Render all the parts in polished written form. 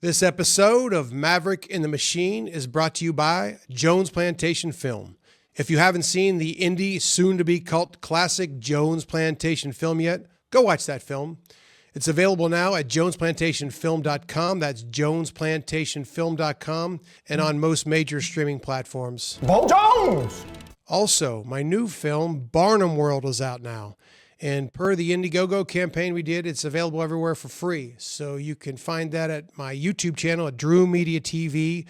This episode of Maverick in the Machine is brought to you by Jones Plantation Film. If you haven't seen the indie, soon-to-be cult classic Jones Plantation Film yet, go watch that film. It's available now at jonesplantationfilm.com. That's jonesplantationfilm.com and on most major streaming platforms. Jones! Also, my new film, Barnum World, is out now. And per the Indiegogo campaign we did, it's available everywhere for free. So you can find that at my YouTube channel at Drew Media TV,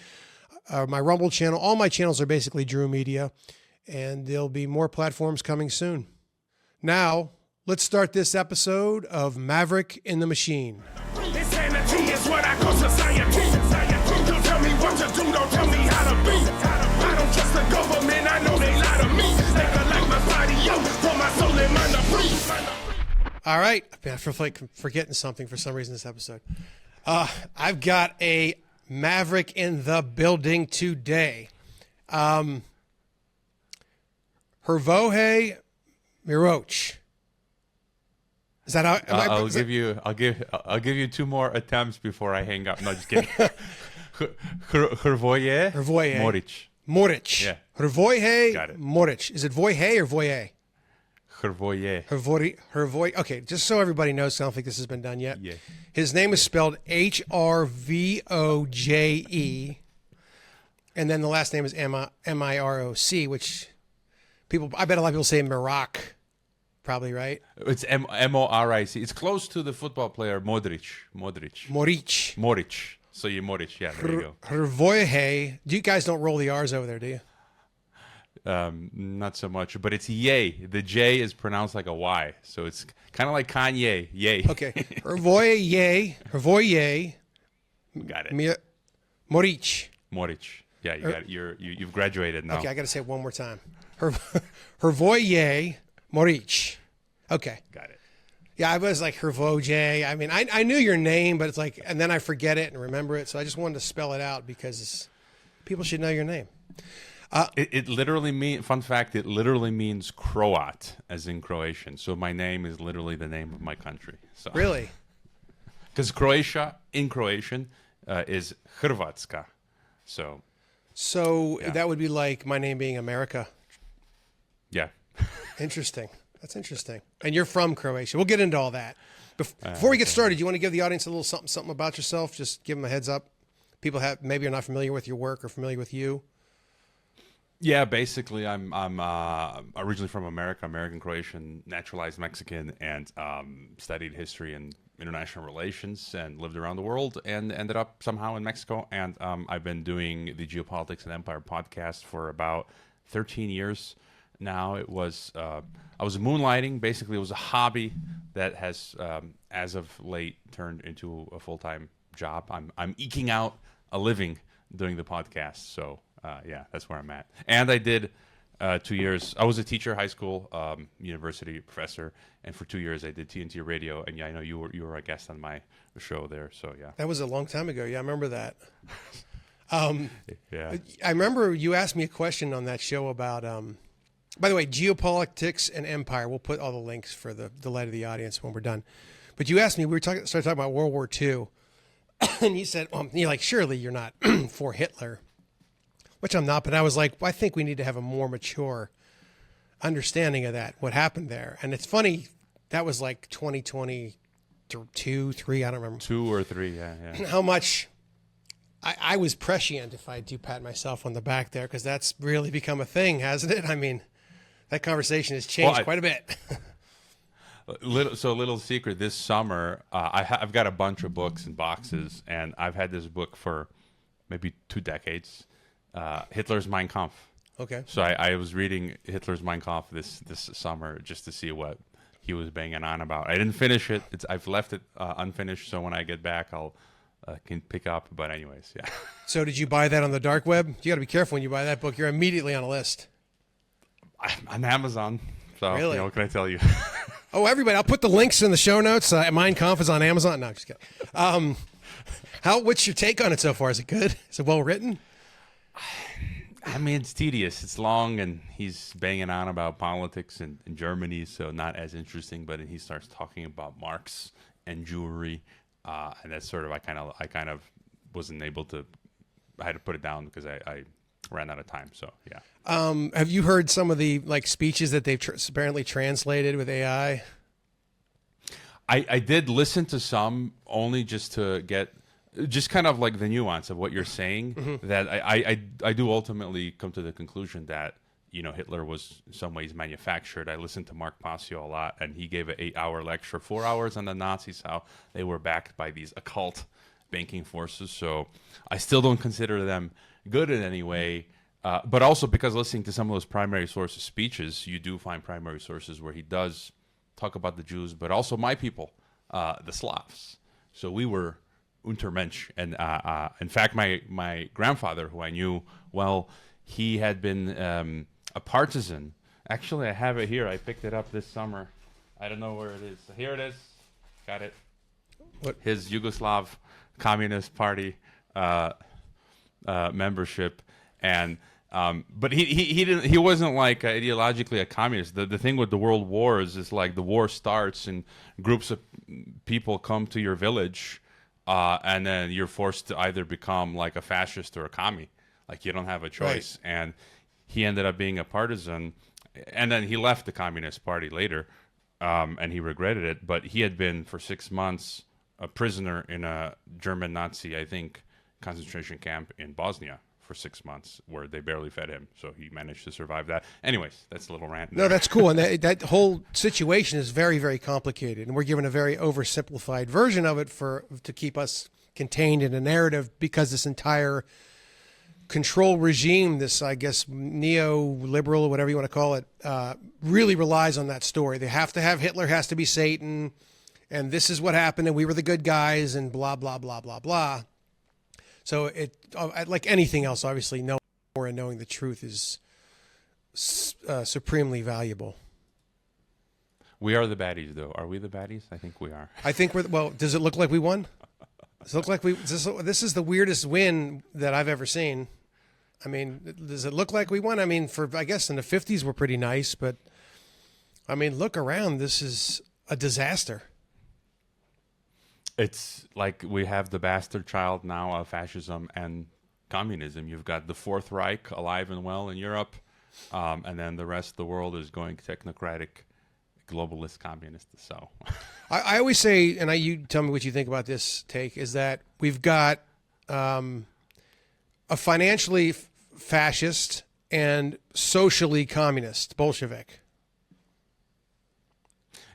my Rumble channel. All my channels are basically Drew Media. And there'll be more platforms coming soon. Now, let's start this episode of Maverick in the Machine. Insanity is what I call society. Don't tell me what to do, don't tell me how to be. I don't trust the government, I know they lie to me. They can like my body, yo, for my soul and mind to breathe. All right. I feel like I'm forgetting something for some reason this episode. I've got a Maverick in the building today. Hrvoje Morić. Is that how? I'll give you two more attempts before I hang up. No, just kidding. Hrvoje Morić. Morić. Yeah. Hrvoje Morić. Is it Voje or Voye? Hrvoje. Hrvoje. Okay, just so everybody knows, I don't think this has been done yet. Yeah. His name is spelled Hrvoje, and then the last name is Miroc, which I bet a lot of people say Moroc. Probably, right? It's Moric. It's close to the football player Moric. So you Moric, yeah, there you go. Hrvoje. You guys don't roll the R's over there, do you? Not so much, but it's yay. The J is pronounced like a Y, so it's kind of like Kanye. Yay. Okay. Hrvoje. Got it. Morić. Yeah, you got it. You've graduated now. Okay, I got to say it one more time. Hrvoje Morić. Okay. Got it. Yeah, I was like Hrvoje. I mean, I knew your name, but it's like, and then I forget it and remember it. So I just wanted to spell it out because people should know your name. It literally means, fun fact, it literally means Croat, as in Croatian. So my name is literally the name of my country. So. Really? Because Croatia, in Croatian, is Hrvatska. So yeah. That would be like my name being America. Yeah. Interesting. That's interesting. And you're from Croatia. We'll get into all that. Before we get started, you want to give the audience a little something about yourself? Just give them a heads up. People maybe are not familiar with your work or familiar with you. Yeah, basically, I'm originally from America, American Croatian, naturalized Mexican, and studied history and international relations, and lived around the world, and ended up somehow in Mexico. And I've been doing the Geopolitics and Empire podcast for about 13 years now. It was I was moonlighting. Basically, it was a hobby that has, as of late, turned into a full-time job. I'm eking out a living doing the podcast. So. Yeah, that's where I'm at. And I did 2 years. I was a teacher, high school, university professor, and for 2 years I did TNT radio. And yeah, I know you were a guest on my show there. So yeah, that was a long time ago. Yeah, I remember that. Yeah, I remember you asked me a question on that show about. By the way, Geopolitics and Empire. We'll put all the links for the delight of the audience when we're done. But you asked me. We started talking about World War II, and you said, "You're like, surely you're not for Hitler." Which I'm not, but I was like, I think we need to have a more mature understanding of that, what happened there. And it's funny, that was like 2022, 3, I don't remember. 2 or 3, yeah. How much I was prescient, if I do pat myself on the back there, because that's really become a thing, hasn't it? I mean, that conversation has changed quite a bit. Little secret, this summer, I've got a bunch of books in boxes, and I've had this book for maybe 2 decades. Hitler's Mein Kampf. Okay. So I was reading Hitler's Mein Kampf this summer just to see what he was banging on about. I didn't finish it. I've left it unfinished, so when I get back, I'll can pick up. But anyways, yeah. So did you buy that on the dark web? You got to be careful when you buy that book. You're immediately on a list. On Amazon. So really? What can I tell you? Oh, everybody! I'll put the links in the show notes. Mein Kampf is on Amazon. No, just kidding. What's your take on it so far? Is it good? Is it well written? I mean, it's tedious. It's long, and he's banging on about politics in Germany, so not as interesting. But then he starts talking about Marx and Jewry, and that's sort of I kind of wasn't able to. I had to put it down because I ran out of time. So yeah. Have you heard some of the like speeches that they've apparently translated with AI? I did listen to some only just to get just kind of like the nuance of what you're saying. Mm-hmm. That I do ultimately come to the conclusion that Hitler was in some ways manufactured. I listened to Mark Passio a lot, and he gave an 8-hour lecture, 4 hours on the Nazis, how they were backed by these occult banking forces. So I still don't consider them good in any way. But also because listening to some of those primary sources speeches, you do find primary sources where he does talk about the Jews, but also my people, the Slavs. So we were Untermensch. And in fact, my grandfather, who I knew well, he had been a partisan. Actually, I have it here. I picked it up this summer. I don't know where it is. Here it is. Got it. What? His Yugoslav Communist Party membership, and but he wasn't like ideologically a communist. The thing with the world wars is like the war starts and groups of people come to your village, and then you're forced to either become like a fascist or a commie. Like you don't have a choice. Right. And he ended up being a partisan, and then he left the Communist Party later, and he regretted it. But he had been for 6 months a prisoner in a German Nazi, I think, concentration camp in Bosnia for 6 months, where they barely fed him. So he managed to survive that. Anyways, that's a little rant. No, that's cool. And that whole situation is very, very complicated. And we're given a very oversimplified version of it to keep us contained in a narrative, because this entire control regime, this, I guess, neoliberal or whatever you want to call it, really relies on that story. They have to have Hitler has to be Satan, and this is what happened, and we were the good guys, and blah, blah, blah, blah, blah. So it, like anything else, obviously, knowing more and knowing the truth is supremely valuable. We are the baddies, though. Are we the baddies? I think we are. I think we're, well, does it look like we won? Does it look like this is the weirdest win that I've ever seen. I mean, does it look like we won? I mean, I guess in the 50s we're pretty nice, but I mean, look around. This is a disaster. It's like we have the bastard child now of fascism and communism. You've got the Fourth Reich alive and well in Europe, and then the rest of the world is going technocratic, globalist, communist. So I always say, and you tell me what you think about this take, is that we've got a financially fascist and socially communist Bolshevik.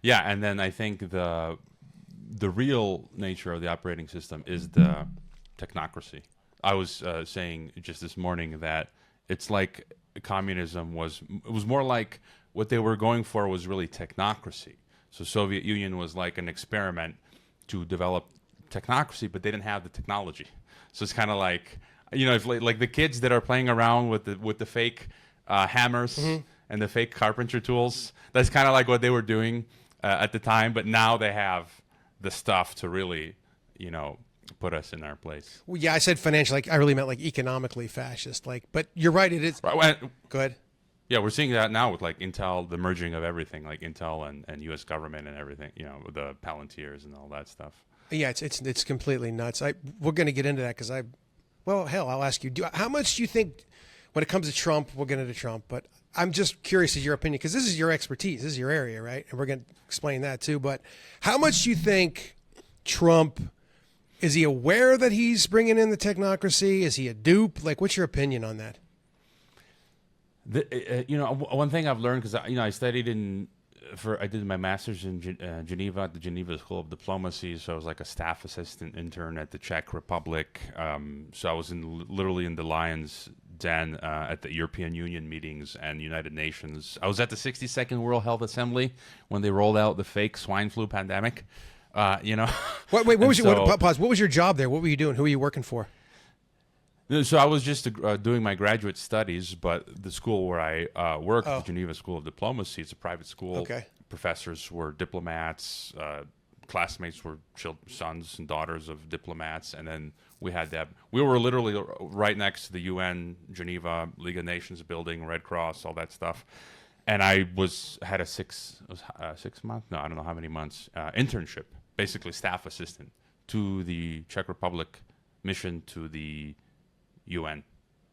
Yeah, and then I think the real nature of the operating system is the technocracy. I was saying just this morning that it's like communism was more like what they were going for was really technocracy. So Soviet Union was like an experiment to develop technocracy, but they didn't have the technology. So it's kind of like, if like the kids that are playing around with the fake hammers and the fake carpenter tools, that's kind of like what they were doing at the time. But now they have the stuff to really, put us in our place. Well, yeah, I said financial. Like I really meant like economically fascist. Like, but you're right. It is. Right. Go ahead. Yeah, we're seeing that now with like Intel, the merging of everything, like Intel and U.S. government and everything. With the Palantirs and all that stuff. Yeah, it's completely nuts. We're going to get into that because hell, I'll ask you. How much do you think when it comes to Trump? We'll get into Trump, but I'm just curious as your opinion because this is your expertise, this is your area, right? And we're going to explain that too. But how much do you think Trump? Is he aware that he's bringing in the technocracy? Is he a dupe? Like, what's your opinion on that? One thing I've learned because I studied I did my master's in Geneva at the Geneva School of Diplomacy. So I was like a staff assistant intern at the Czech Republic. So I was literally in the lion's den at the European Union meetings and United Nations. I was at the 62nd World Health Assembly when they rolled out the fake swine flu pandemic. Wait, what was pause? What was your job there? What were you doing? Who were you working for? So I was just doing my graduate studies, but the school where I worked, the Geneva School of Diplomacy, it's a private school. Okay. Professors were diplomats. Classmates were sons and daughters of diplomats, and then we had that. We were literally right next to the UN, Geneva, League of Nations building, Red Cross, all that stuff. And I had a 6 month, no, I don't know how many months, internship, basically staff assistant to the Czech Republic mission to the UN.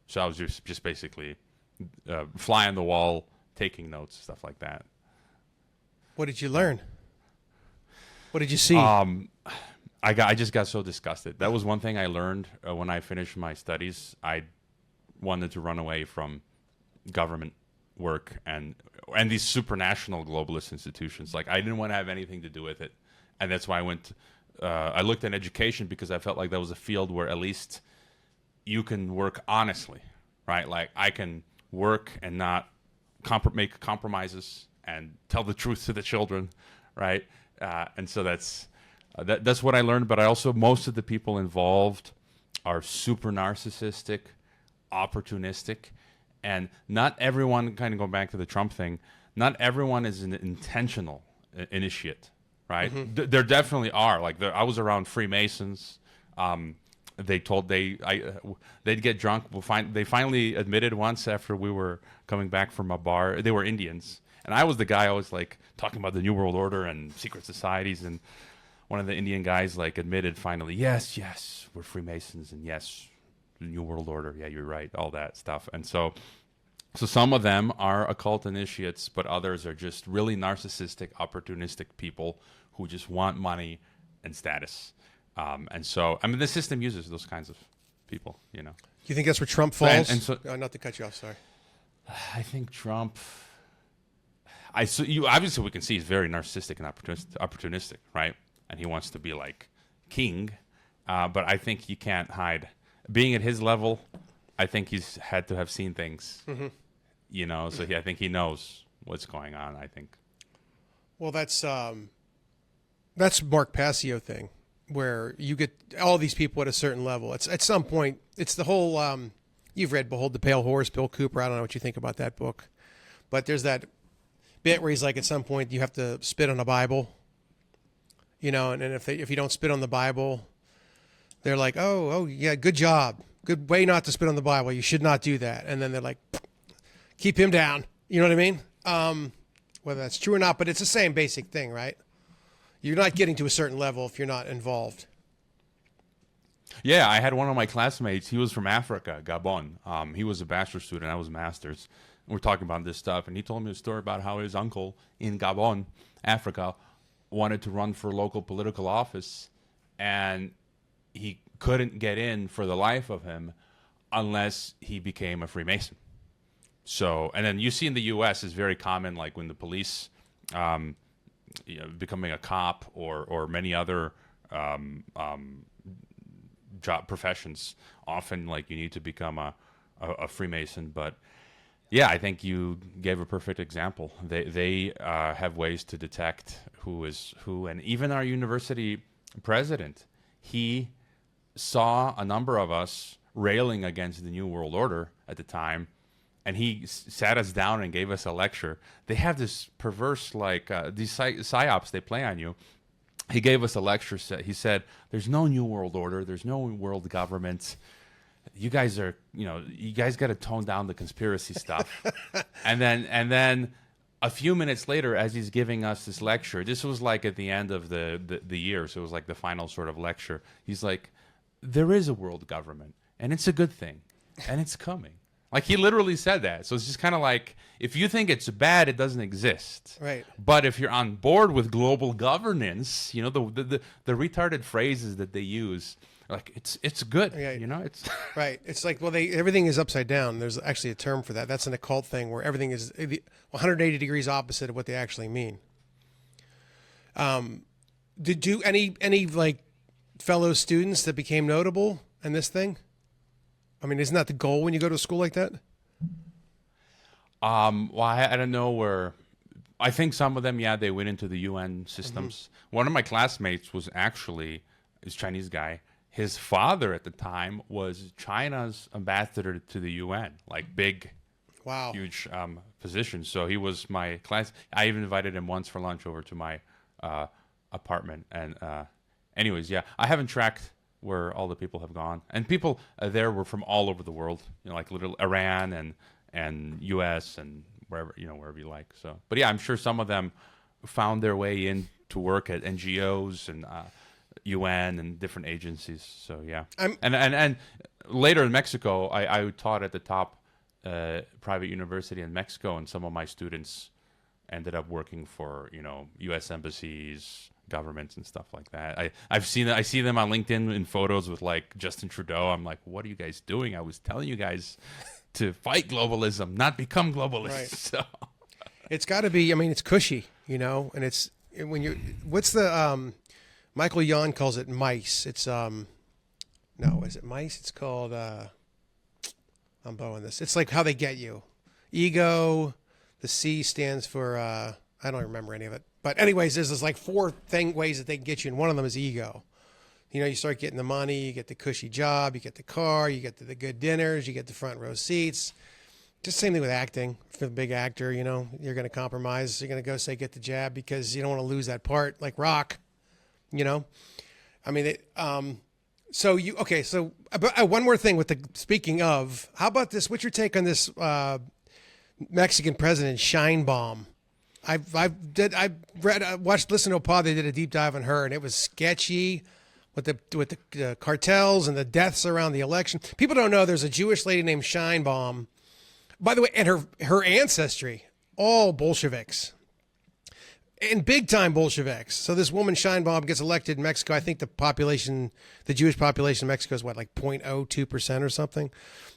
So I was just basically fly on the wall, taking notes, stuff like that. What did you learn? What did you see? I just got so disgusted. That was one thing I learned when I finished my studies. I wanted to run away from government work and these supranational globalist institutions. Like, I didn't want to have anything to do with it, and that's why I looked at education, because I felt like that was a field where at least you can work honestly, right? Like, I can work and not make compromises and tell the truth to the children, right? And so that's what I learned. But I also, most of the people involved are super narcissistic, opportunistic, and not everyone, kind of going back to the Trump thing, not everyone is an intentional initiate, right? Mm-hmm. There definitely are. Like, I was around Freemasons. They'd get drunk. They finally admitted once, after we were coming back from a bar, they were Indians. And I was the guy always like talking about the New World Order and secret societies, and one of the Indian guys like admitted finally, yes, we're Freemasons, and yes, the New World Order. Yeah, you're right, all that stuff. And so some of them are occult initiates, but others are just really narcissistic, opportunistic people who just want money and status. And so, I mean, the system uses those kinds of people, you know. You think that's where Trump falls? And so, not to cut you off, sorry. I think Trump. Obviously we can see he's very narcissistic and opportunistic, right? And he wants to be like king, but I think you can't hide being at his level. I think he's had to have seen things, you know. So I think he knows what's going on. I think. Well, that's Mark Passio thing, where you get all these people at a certain level. It's at some point. It's the whole. You've read "Behold the Pale Horse," Bill Cooper. I don't know what you think about that book, but there's that bit where he's like, at some point you have to spit on a Bible, you know, and if you don't spit on the Bible, they're like, oh yeah, good job, good way not to spit on the Bible, you should not do that, and then they're like, keep him down, you know what I mean? Whether that's true or not, but it's the same basic thing, right? You're not getting to a certain level if you're not involved. Yeah, I had one of my classmates, he was from Africa, Gabon. He was a bachelor's student, I was a master's. We're talking about this stuff, and he told me a story about how his uncle in Gabon, Africa, wanted to run for local political office, and he couldn't get in for the life of him unless he became a Freemason. So, and then you see in the U.S. is very common, like when the police, becoming a cop or many other job professions, often like you need to become a Freemason, but. Yeah, I think you gave a perfect example. They have ways to detect who is who, and even our university president, he saw a number of us railing against the New World Order at the time, and he sat us down and gave us a lecture. They have this perverse, like, these psyops they play on you. He gave us a lecture. He said, "There's no New World Order. There's no world government. You guys are, you guys got to tone down the conspiracy stuff." and then a few minutes later, as he's giving us this lecture, this was like at the end of the year, so it was like the final sort of lecture. He's like, "There is a world government, and it's a good thing, and it's coming." Like, he literally said that. So it's just kind of like, if you think it's bad, it doesn't exist. Right. But if you're on board with global governance, the retarded phrases that they use. Like, it's good, yeah, it's right. It's like, well, everything is upside down. There's actually a term for that. That's an occult thing where everything is 180 degrees opposite of what they actually mean. Did you any like fellow students that became notable in this thing? I mean, isn't that the goal when you go to a school like that? Well, I don't know where. I think some of them, yeah, they went into the UN systems. Mm-hmm. One of my classmates was actually this Chinese guy. His father at the time was China's ambassador to the UN, like big, wow, huge position. So he was my class. I even invited him once for lunch over to my apartment. And anyways, yeah, I haven't tracked where all the people have gone. And people there were from all over the world, like little Iran and US and wherever you like. So, but yeah, I'm sure some of them found their way in to work at NGOs and UN and different agencies. So yeah, I'm- and later in Mexico, I taught at the top private university in Mexico, and some of my students ended up working for U.S. embassies, governments, and stuff like that. I see them on LinkedIn in photos with like Justin Trudeau. I'm like, what are you guys doing? I was telling you guys to fight globalism, not become globalists. Right. So It's got to be. I mean, it's cushy, and it's when you. What's the Michael Yon calls it mice. It's no, is it mice? It's called. I'm blowing this. It's like how they get you. Ego. The C stands for. I don't remember any of it. But anyways, there's like four ways that they can get you, and one of them is ego. You start getting the money, you get the cushy job, you get the car, you get the good dinners, you get the front row seats. Just same thing with acting. For the big actor, you're going to compromise. You're going to go say get the jab because you don't want to lose that part, like Rock. I mean, so one more thing with speaking of, how about this? What's your take on this Mexican president Sheinbaum? Listened to a pod. They did a deep dive on her, and it was sketchy with the cartels and the deaths around the election. People don't know there's a Jewish lady named Sheinbaum, by the way, and her ancestry, all Bolsheviks, and big time Bolsheviks. So this woman Sheinbaum gets elected in Mexico. I think the Jewish population in Mexico is like 0.02% or something,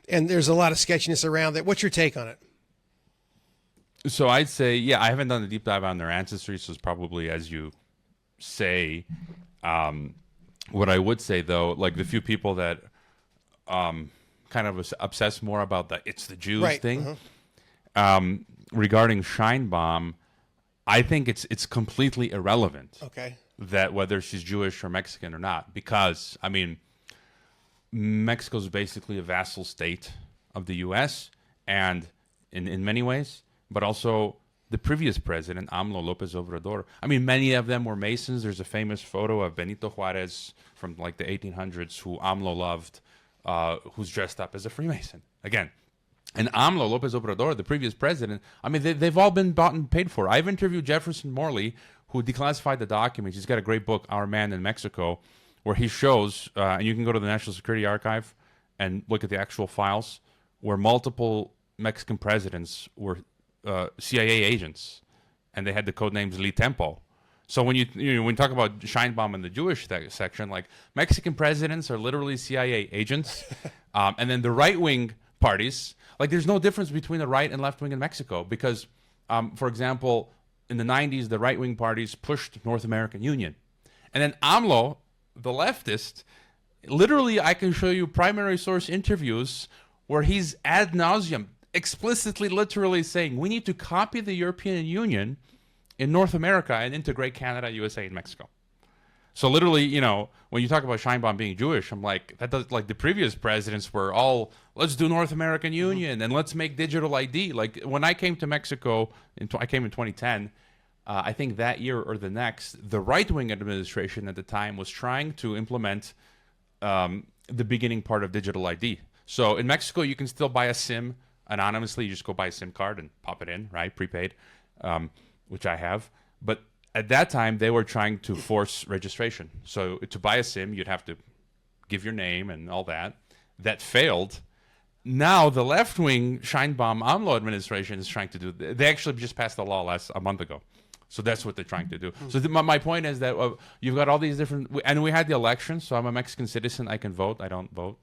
and there's a lot of sketchiness around that. What's your take on it? So I'd say, yeah, I haven't done a deep dive on their ancestry, so it's probably as you say. What I would say, though, like the few people that kind of obsess more about it's the Jews thing, regarding Sheinbaum, I think it's completely irrelevant. Okay. That whether she's Jewish or Mexican or not, because, I mean, Mexico's basically a vassal state of the U.S., and in many ways, but also the previous president, AMLO, López Obrador. I mean, many of them were Masons. There's a famous photo of Benito Juarez from like the 1800s who AMLO loved, who's dressed up as a Freemason. Again, and AMLO, López Obrador, the previous president, I mean, they've all been bought and paid for. I've interviewed Jefferson Morley, who declassified the documents. He's got a great book, Our Man in Mexico, where he shows, and you can go to the National Security Archive and look at the actual files, where multiple Mexican presidents were CIA agents, and they had the code names Li Tempo. So when when you talk about Sheinbaum in the Jewish section, like Mexican presidents are literally CIA agents, and then the right wing parties, like there's no difference between the right and left wing in Mexico because, for example, in the 90s the right wing parties pushed North American Union, and then AMLO, the leftist, literally I can show you primary source interviews where he's ad nauseum explicitly, literally saying we need to copy the European Union in North America and integrate Canada, USA, and Mexico. So literally, when you talk about Sheinbaum being Jewish, I'm like, that does, like the previous presidents were all, let's do North American Union and let's make digital ID. Like when I came to Mexico, I came in 2010, I think that year or the next, the right-wing administration at the time was trying to implement the beginning part of digital ID. So in Mexico, you can still buy a SIM anonymously. You just go buy a SIM card and pop it in, right? Prepaid, which I have. But at that time, they were trying to force registration. So to buy a SIM, you'd have to give your name and all that. That failed. Now the left-wing Sheinbaum AMLO administration is trying to do. They actually just passed a law a month ago. So that's what they're trying to do. So my point is that you've got all these different, and we had the election. So I'm a Mexican citizen. I can vote. I don't vote.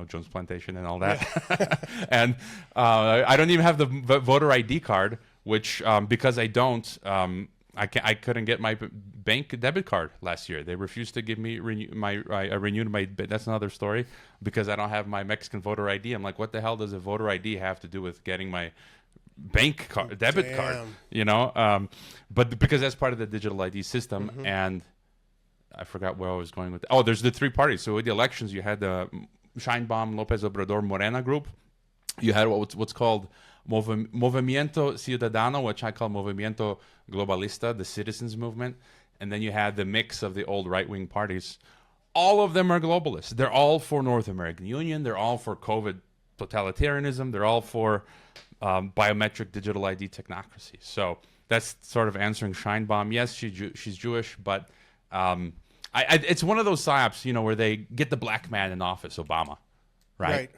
Jones Plantation and all that. Yeah. And I don't even have the voter ID card, which because I don't, I couldn't get my bank debit card last year. They refused to give me renewed my. That's another story because I don't have my Mexican voter ID. I'm like, what the hell does a voter ID have to do with getting my bank card, debit card, but because that's part of the digital ID system. And I forgot where I was going with that. Oh, there's the three parties. So with the elections, you had the Sheinbaum, López Obrador, Morena group. You had what's called Movimiento Ciudadano, which I call Movimiento Globalista, the citizens movement. And then you had the mix of the old right-wing parties. All of them are globalists. They're all for North American Union. They're all for COVID totalitarianism. They're all for biometric digital ID technocracy. So that's sort of answering Sheinbaum. Yes, she's Jewish, but It's one of those psyops, where they get the black man in office, Obama, right?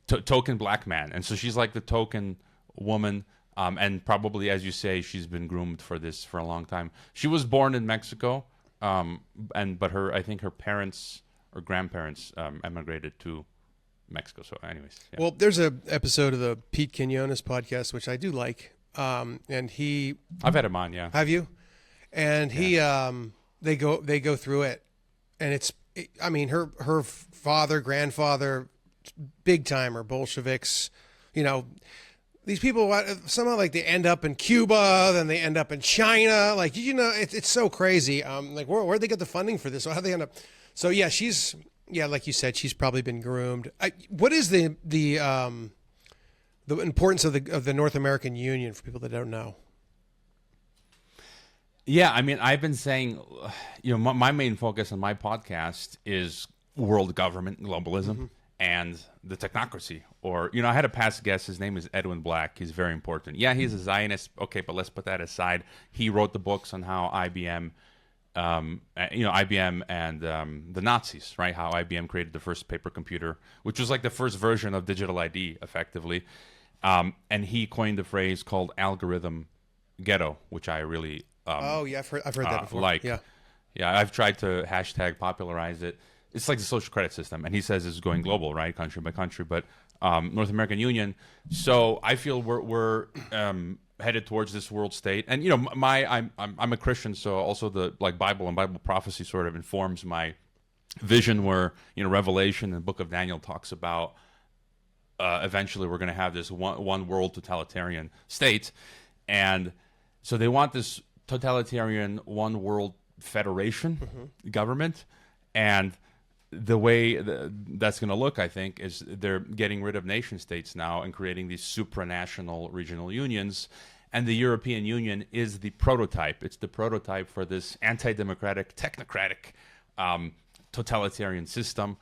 Token black man, and so she's like the token woman, and probably, as you say, she's been groomed for this for a long time. She was born in Mexico, but I think her parents or grandparents emigrated to Mexico. So, anyways, yeah. Well, there's a episode of the Pete Quinones podcast which I do like, and I've had him on, yeah. Have you? And he they go through it, and her father, grandfather, big timer Bolsheviks, these people somehow like they end up in Cuba, then they end up in China, like it's so crazy. Like where'd they get the funding for this? How'd they end up? So yeah, like you said, she's probably been groomed. What is the importance of the North American Union for people that don't know? Yeah, I mean, I've been saying, my main focus on my podcast is world government, globalism, and the technocracy. Or, I had a past guest, his name is Edwin Black. He's very important. Yeah, he's a Zionist. Okay, but let's put that aside. He wrote the books on how IBM, IBM and the Nazis, right? How IBM created the first paper computer, which was like the first version of digital ID, effectively. And he coined the phrase called algorithm ghetto, which I really I've heard that before. I've tried to hashtag popularize it. It's like the social credit system, and he says it's going global, right, country by country. But North American Union. So I feel we're headed towards this world state, and I'm a Christian, so also the Bible and Bible prophecy sort of informs my vision, where Revelation and the Book of Daniel talks about eventually we're going to have this one world totalitarian state, and so they want this totalitarian one world federation government, and the way that's going to look, I think, is they're getting rid of nation states now and creating these supranational regional unions, and the European Union is the prototype. It's the prototype for this anti-democratic, technocratic, totalitarian system.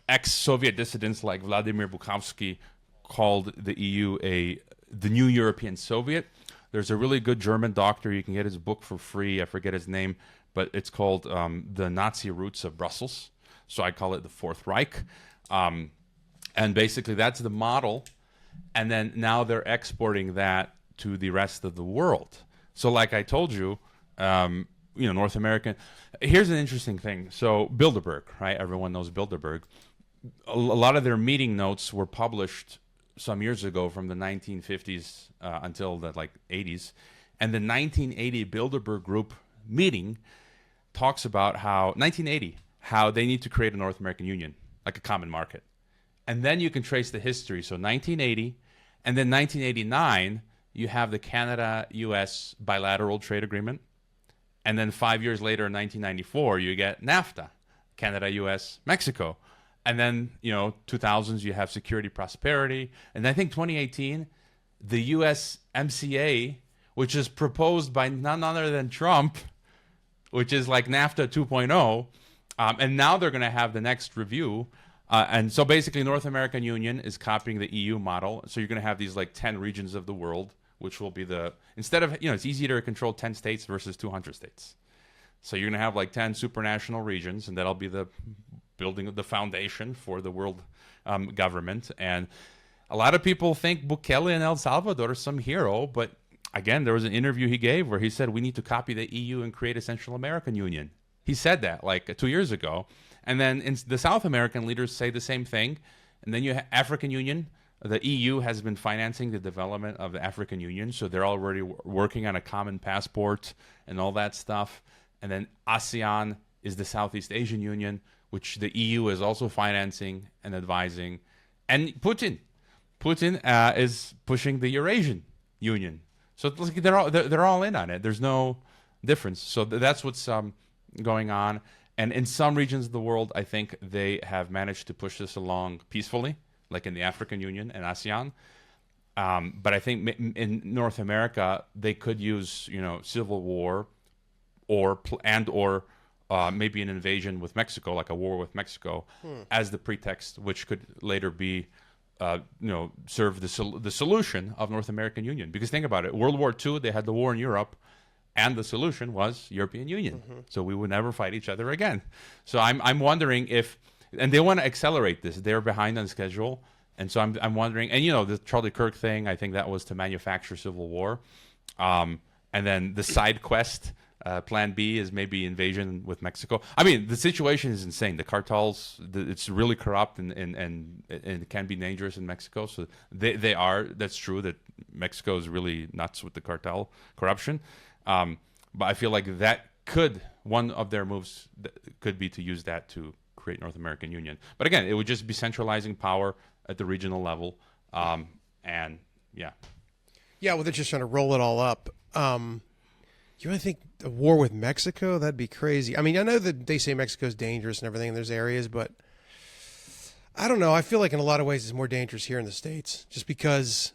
Ex-Soviet dissidents like Vladimir Bukovsky called the EU the new European Soviet. There's a really good German doctor. You can get his book for free. I forget his name, but it's called The Nazi Roots of Brussels. So I call it the Fourth Reich. And basically that's the model. And then now they're exporting that to the rest of the world. So like I told you, North American. Here's an interesting thing. So Bilderberg, right? Everyone knows Bilderberg. A lot of their meeting notes were published some years ago from the 1950s until the 80s. And the 1980 Bilderberg Group meeting talks about how they need to create a North American Union, like a common market. And then you can trace the history. So 1980, and then 1989, you have the Canada-U.S. bilateral trade agreement. And then 5 years later, in 1994, you get NAFTA, Canada, U.S., Mexico. And then, 2000s, you have security, prosperity. And I think 2018, the U.S. MCA, which is proposed by none other than Trump, which is like NAFTA 2.0. And now they're going to have the next review. And so basically, North American Union is copying the EU model. So you're going to have these 10 regions of the world, which will be instead of, it's easier to control 10 states versus 200 states. So you're going to have 10 supranational regions, and that'll be the building of the foundation for the world government. And a lot of people think Bukele in El Salvador is some hero, but again, there was an interview he gave where he said we need to copy the EU and create a Central American Union. He said that 2 years ago. And then the South American leaders say the same thing. And then you have African Union. The EU has been financing the development of the African Union, so they're already working on a common passport and all that stuff. And then ASEAN is the Southeast Asian Union, which the EU is also financing and advising. And Putin is pushing the Eurasian Union. So they're all in on it. There's no difference. So that's what's going on. And in some regions of the world, I think they have managed to push this along peacefully, like in the African Union and ASEAN. But I think in North America, they could use, civil war or maybe an invasion with Mexico, like a war with Mexico, as the pretext, which could later be, serve the solution of North American Union. Because think about it, World War II, they had the war in Europe. And the solution was European Union. So we would never fight each other again. So I'm wondering if, and they want to accelerate this. They're behind on schedule. And so I'm wondering, and the Charlie Kirk thing, I think that was to manufacture civil war. And then the side quest, plan B, is maybe invasion with Mexico. I mean, the situation is insane. The cartels, it's really corrupt and it can be dangerous in Mexico. So they are, that's true that Mexico is really nuts with the cartel corruption. But I feel like one of their moves could be to use that to create North American Union. But again, it would just be centralizing power at the regional level. And yeah. Yeah, well, they're just trying to roll it all up. You really think a war with Mexico? That'd be crazy. I mean, I know that they say Mexico's dangerous and everything, and there's areas, but I don't know. I feel like in a lot of ways it's more dangerous here in the States, just because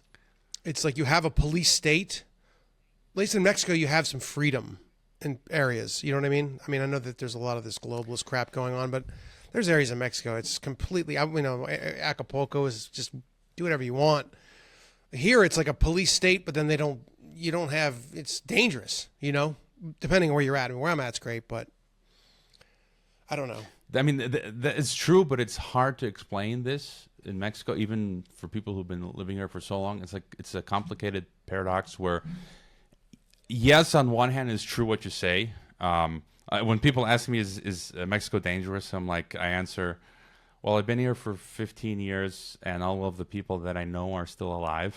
it's like you have a police state. At least in Mexico, you have some freedom in areas. You know what I mean? I mean, I know that there's a lot of this globalist crap going on, but there's areas in Mexico. It's completely, Acapulco is just do whatever you want. Here, it's like a police state, but then you don't have, it's dangerous, depending on where you're at. I mean, where I'm at, it's great, but I don't know. I mean, it's true, but it's hard to explain this in Mexico, even for people who've been living here for so long. It's a complicated paradox where, yes, on one hand, it's true what you say. When people ask me, is Mexico dangerous? I answer, well, I've been here for 15 years, and all of the people that I know are still alive.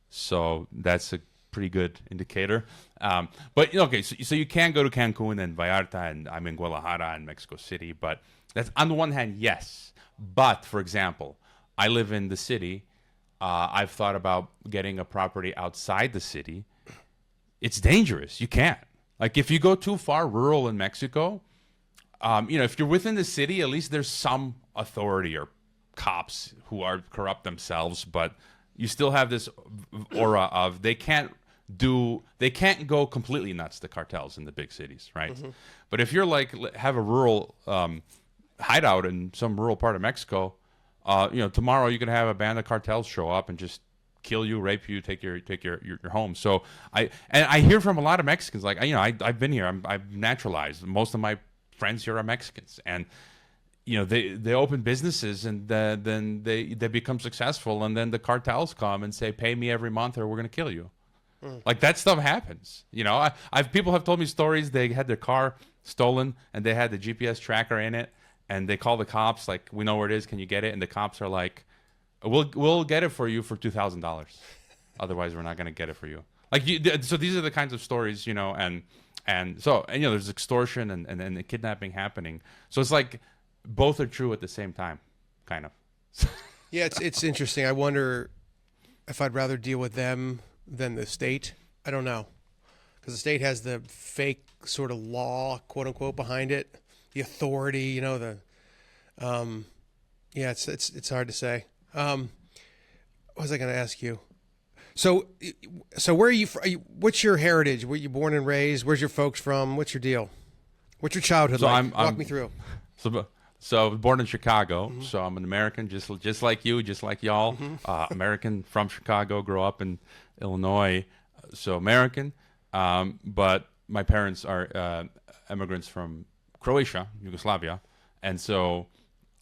So that's a pretty good indicator. But, okay, so you can go to Cancun and Vallarta, and I'm in Guadalajara and Mexico City. But that's, on the one hand, yes. But, for example, I live in the city. I've thought about getting a property outside the city. It's dangerous. You can't. Like, if you go too far rural in Mexico, if you're within the city, at least there's some authority or cops who are corrupt themselves, but you still have this aura of they can't go completely nuts, the cartels in the big cities, right? Mm-hmm. But if you're have a rural hideout in some rural part of Mexico, tomorrow you can have a band of cartels show up and just kill you, rape you, take your home. So I hear from a lot of Mexicans, I've been here, I've naturalized. Most of my friends here are Mexicans, and they open businesses, and then they become successful, and then the cartels come and say, pay me every month or we're going to kill you. Like, that stuff happens. People have told me stories. They had their car stolen and they had the GPS tracker in it, and they call the cops, like, we know where it is, can you get it? And the cops are like, we'll get it for you for $2,000. Otherwise we're not going to get it for you. So these are the kinds of stories, and there's extortion and kidnapping happening. So it's like both are true at the same time, kind of. Yeah, it's interesting. I wonder if I'd rather deal with them than the state. I don't know, because the state has the fake sort of law, quote unquote, behind it, the authority. It's hard to say. What was I going to ask you? So where are you from? What's your heritage? Were you born and raised? Where's your folks from? What's your deal? What's your childhood like? Walk me through. So born in Chicago, mm-hmm. So I'm an American, just like you, just like y'all. Mm-hmm. American from Chicago, grew up in Illinois, so American. But my parents are immigrants from Croatia, Yugoslavia, and so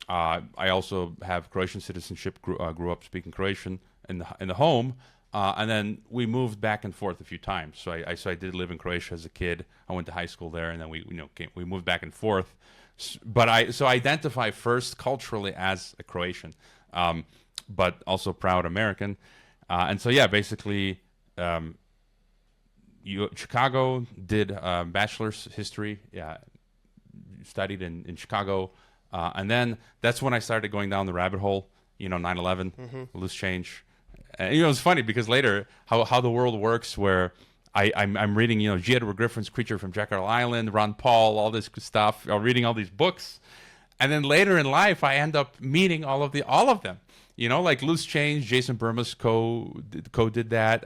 I also have Croatian citizenship. Grew up speaking Croatian in the home, and then we moved back and forth a few times. So I did live in Croatia as a kid. I went to high school there, and then we moved back and forth. But I identify first culturally as a Croatian, but also proud American. And so, yeah, basically, Chicago, did bachelor's history, studied in Chicago. And then that's when I started going down the rabbit hole, 9/11, mm-hmm. loose change. And, it's funny because later how the world works, where I'm reading, G. Edward Griffin's Creature from Jekyll Island, Ron Paul, all this stuff, reading all these books. And then later in life, I end up meeting all of them, like Loose Change. Jason Burma's co-did that.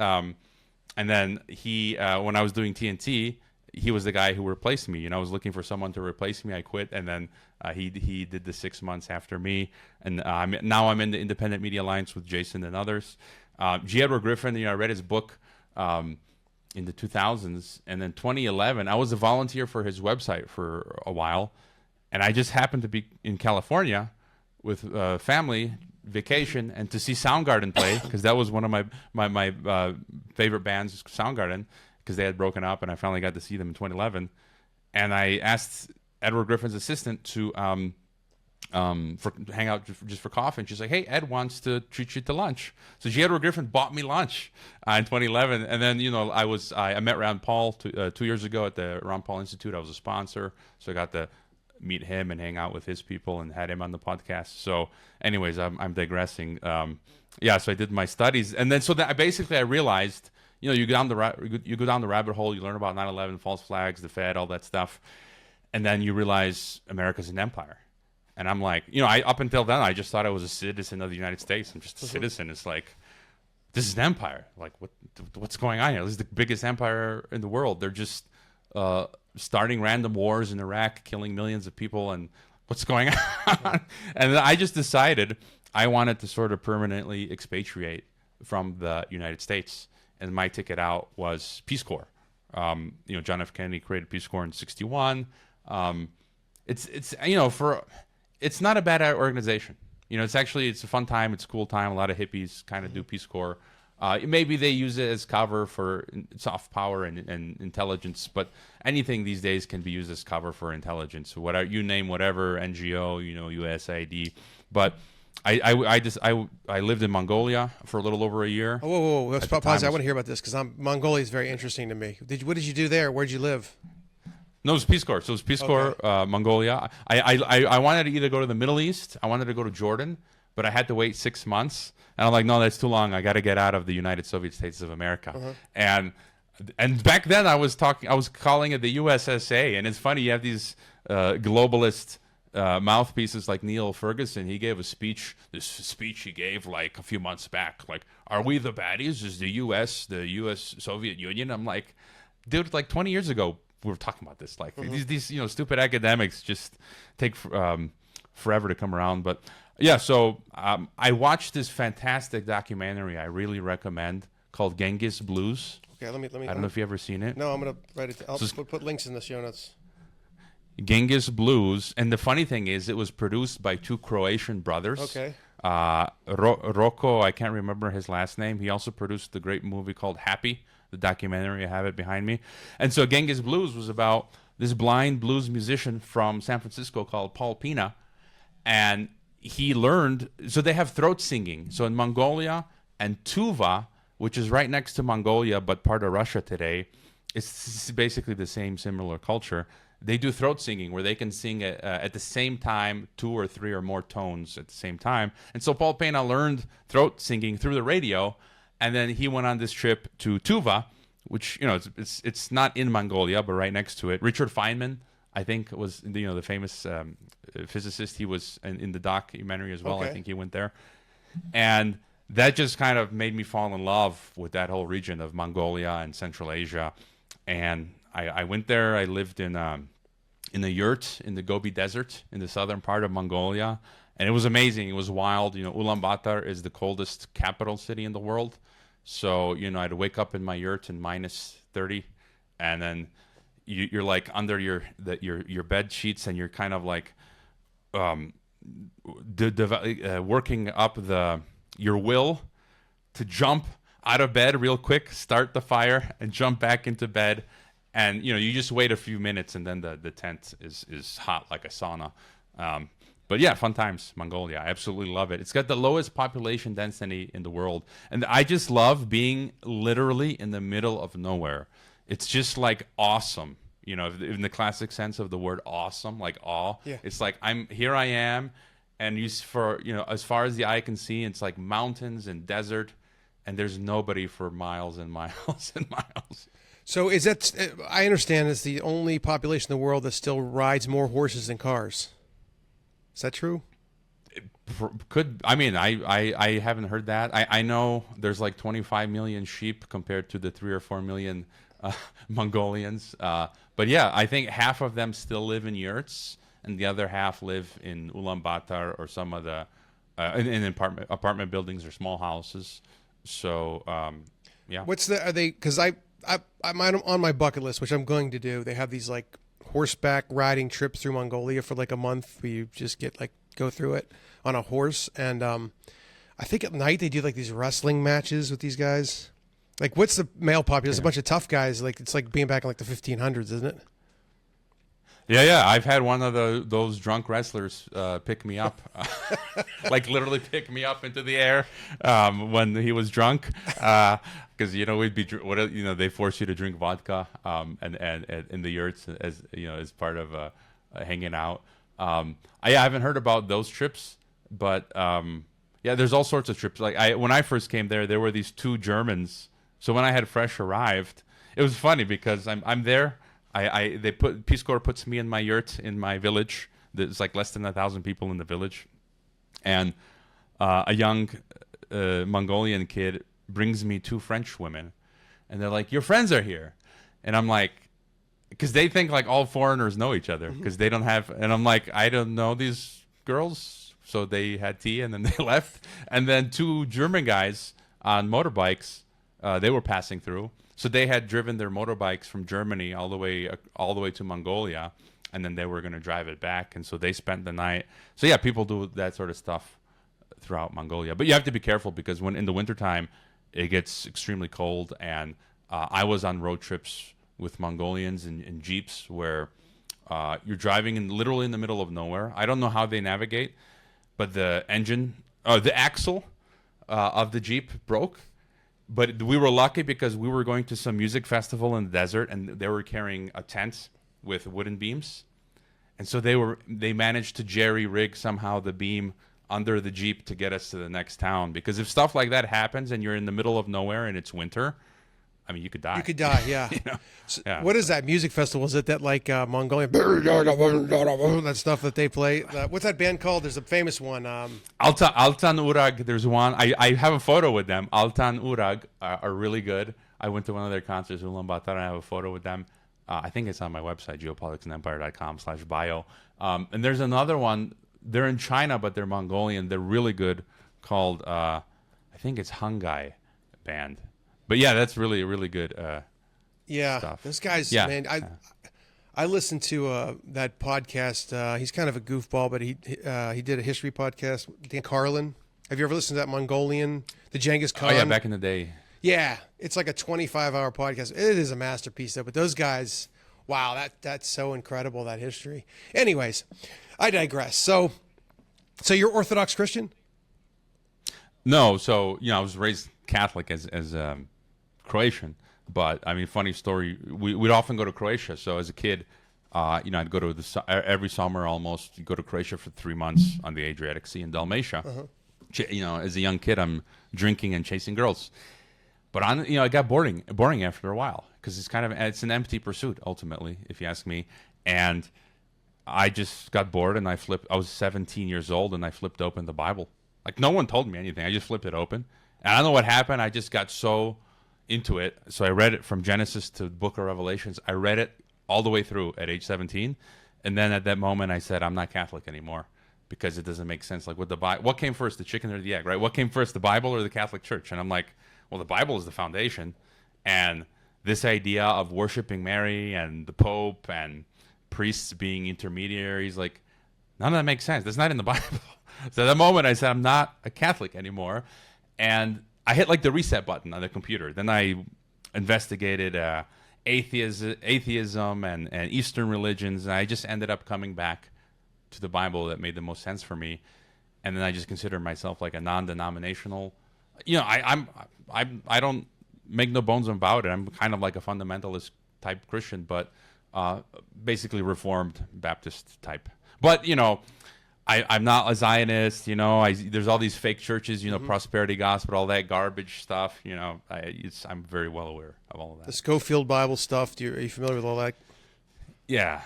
And then he, when I was doing TNT, he was the guy who replaced me. I was looking for someone to replace me. I quit. And then he did the 6 months after me. And now I'm in the Independent Media Alliance with Jason and others. G. Edward Griffin, I read his book, in the 2000s, and then 2011, I was a volunteer for his website for a while, and I just happened to be in California with family vacation and to see Soundgarden play, because that was one of my favorite bands, Soundgarden, because they had broken up, and I finally got to see them in 2011. And I asked Edward Griffin's assistant to hang out just for coffee, and she's like, "Hey, Ed wants to treat you to lunch." So Edward Griffin bought me lunch in 2011, and then I met Ron Paul 2 years ago at the Ron Paul Institute. I was a sponsor, so I got to meet him and hang out with his people and had him on the podcast. So, anyways, I'm digressing. So I did my studies, and then I realized, you go down the rabbit hole, you learn about 9/11, false flags, the Fed, all that stuff, and then you realize America's an empire. And I'm like, up until then, I just thought I was a citizen of the United States. I'm just a citizen. It's like, this is an empire. Like, what's going on here? This is the biggest empire in the world. They're just starting random wars in Iraq, killing millions of people, and what's going on? And I just decided I wanted to sort of permanently expatriate from the United States. And my ticket out was Peace Corps. John F. Kennedy created Peace Corps in '61. It's not a bad organization. It's a fun time. It's a cool time. A lot of hippies kind of do Peace Corps. Maybe they use it as cover for soft power and intelligence, but anything these days can be used as cover for intelligence. Whatever you name, whatever NGO, USAID. But I lived in Mongolia for a little over a year. Oh, whoa! Let's pause. I want to hear about this because Mongolia is very interesting to me. What did you do there? Where did you live? No, it was Peace Corps. So it was Peace Corps, Mongolia. I wanted to either go to the Middle East, I wanted to go to Jordan, but I had to wait 6 months. And I'm like, no, that's too long. I got to get out of the United Soviet States of America. And back then I was calling it the USSA. And it's funny, you have these globalist mouthpieces like Neil Ferguson. He gave this speech he gave like a few months back. Like, are we the baddies? Is the U.S. Soviet Union? I'm like, dude, like 20 years ago, we were talking about this. Like these stupid academics just take forever to come around. But yeah, so I watched this fantastic documentary I really recommend called Genghis Blues. Okay, let me. I don't know if you've ever seen it. No, I'm gonna write it. I'll put links in the show notes. Genghis Blues, and the funny thing is, it was produced by two Croatian brothers. Okay. Rocco, I can't remember his last name. He also produced the great movie called Happy, the documentary. I have it behind me. And so Genghis Blues was about this blind blues musician from San Francisco called Paul Pina, and he learned. So they have throat singing. So in Mongolia and Tuva, which is right next to Mongolia but part of Russia today, it's basically the same similar culture. They do throat singing where they can sing at the same time 2 or 3 or more tones at the same time. And so Paul Pena learned throat singing through the radio, and then he went on this trip to Tuva, which it's not in Mongolia but right next to it. Richard Feynman, I think, was the famous physicist. He was in the documentary as well. Okay. I think he went there, and that just kind of made me fall in love with that whole region of Mongolia and Central Asia. And I went there. I lived in a yurt in the Gobi Desert in the southern part of Mongolia, and it was amazing. It was wild. Ulaanbaatar is the coldest capital city in the world, so I'd wake up in my yurt in -30, and then you're like under your bed sheets, and you're kind of like working up your will to jump out of bed real quick, start the fire, and jump back into bed. And you just wait a few minutes, and then the tent is hot like a sauna. But yeah, fun times, Mongolia. I absolutely love it. It's got the lowest population density in the world, and I just love being literally in the middle of nowhere. It's just like awesome, in the classic sense of the word awesome, like awe. Yeah. It's like I am, and as far as the eye can see, it's like mountains and desert, and there's nobody for miles and miles and miles. So is that? I understand it's the only population in the world that still rides more horses than cars. Is that true? I haven't heard that. I know there's like 25 million sheep compared to the 3 or 4 million Mongolians. But yeah, I think half of them still live in yurts, and the other half live in Ulaanbaatar or some of the in apartment buildings or small houses. So yeah. Are they? Because I'm on my bucket list, which I'm going to do. They have these like horseback riding trips through Mongolia for like a month where you just get like go through it on a horse. And I think at night they do like these wrestling matches with these guys. Like, what's the male population? There's a bunch of tough guys. Like, it's like being back in like the 1500s, isn't it? Yeah. I've had one of those drunk wrestlers pick me up, like literally pick me up into the air when he was drunk, because we'd be they force you to drink vodka and in the yurts as part of hanging out. I haven't heard about those trips, but there's all sorts of trips. Like when I first came there were these two Germans. So when I had fresh arrived, it was funny because I'm there. Peace Corps puts me in my yurt in my village. There's like less than 1,000 people in the village, and a young Mongolian kid brings me two French women, and they're like, "Your friends are here," and I'm like, because they think like all foreigners know each other because they don't have, and I'm like, I don't know these girls, so they had tea and then they left, and then two German guys on motorbikes. They were passing through, so they had driven their motorbikes from Germany all the way to Mongolia, and then they were going to drive it back, and so they spent the night. So yeah, people do that sort of stuff throughout Mongolia, but you have to be careful because when in the wintertime it gets extremely cold, and I was on road trips with Mongolians in jeeps where you're driving literally in the middle of nowhere. I don't know how they navigate, but the axle of the jeep broke. But we were lucky because we were going to some music festival in the desert, and they were carrying a tent with wooden beams, and so they managed to jerry-rig somehow the beam under the Jeep to get us to the next town. Because if stuff like that happens and you're in the middle of nowhere and it's winter, I mean, you could die. You could die, yeah. So what is that music festival? Is it that like Mongolian that stuff that they play? What's that band called? There's a famous one. Altan Urag. There's one. I have a photo with them. Altan Urag are really good. I went to one of their concerts in Ulaanbaatar, and I have a photo with them. I think it's on my website, geopoliticsandempire.com/bio. And there's another one. They're in China, but they're Mongolian. They're really good. Called I think it's Hungai band. But yeah, that's really, really good stuff. Those guys, man, I listened to that podcast. He's kind of a goofball, but he did a history podcast. Dan Carlin. Have you ever listened to that Mongolian, the Genghis Khan? Oh, yeah, back in the day. Yeah, it's like a 25-hour podcast. It is a masterpiece, though. But those guys, wow, that's so incredible, that history. Anyways, I digress. So you're Orthodox Christian? No, so I was raised Catholic as Croatian, but I mean, funny story. We'd often go to Croatia. So as a kid, I'd go to every summer almost. You go to Croatia for 3 months on the Adriatic Sea in Dalmatia. As a young kid, I'm drinking and chasing girls, but it got boring after a while because it's an empty pursuit ultimately, if you ask me. And I just got bored and I was 17 years old and I flipped open the Bible. Like no one told me anything. I just flipped it open. And I don't know what happened. I just got so into it. So I read it from Genesis to Book of Revelations. I read it all the way through at age 17. And then at that moment, I said, I'm not Catholic anymore because it doesn't make sense. Like with the Bible, what came first, the chicken or the egg, right? What came first, the Bible or the Catholic Church? And I'm like, well, the Bible is the foundation. And this idea of worshiping Mary and the Pope and priests being intermediaries, like none of that makes sense. That's not in the Bible. So at that moment, I said, I'm not a Catholic anymore. And I hit like the reset button on the computer. Then I investigated atheism and Eastern religions, and I just ended up coming back to the Bible that made the most sense for me. And then I just consider myself like a non-denominational. I don't make no bones about it. I'm kind of like a fundamentalist type Christian, but basically Reformed Baptist type. But I'm not a Zionist, there's all these fake churches, prosperity gospel, all that garbage stuff, I'm very well aware of all of that. The Schofield Bible stuff, are you familiar with all that? Yeah.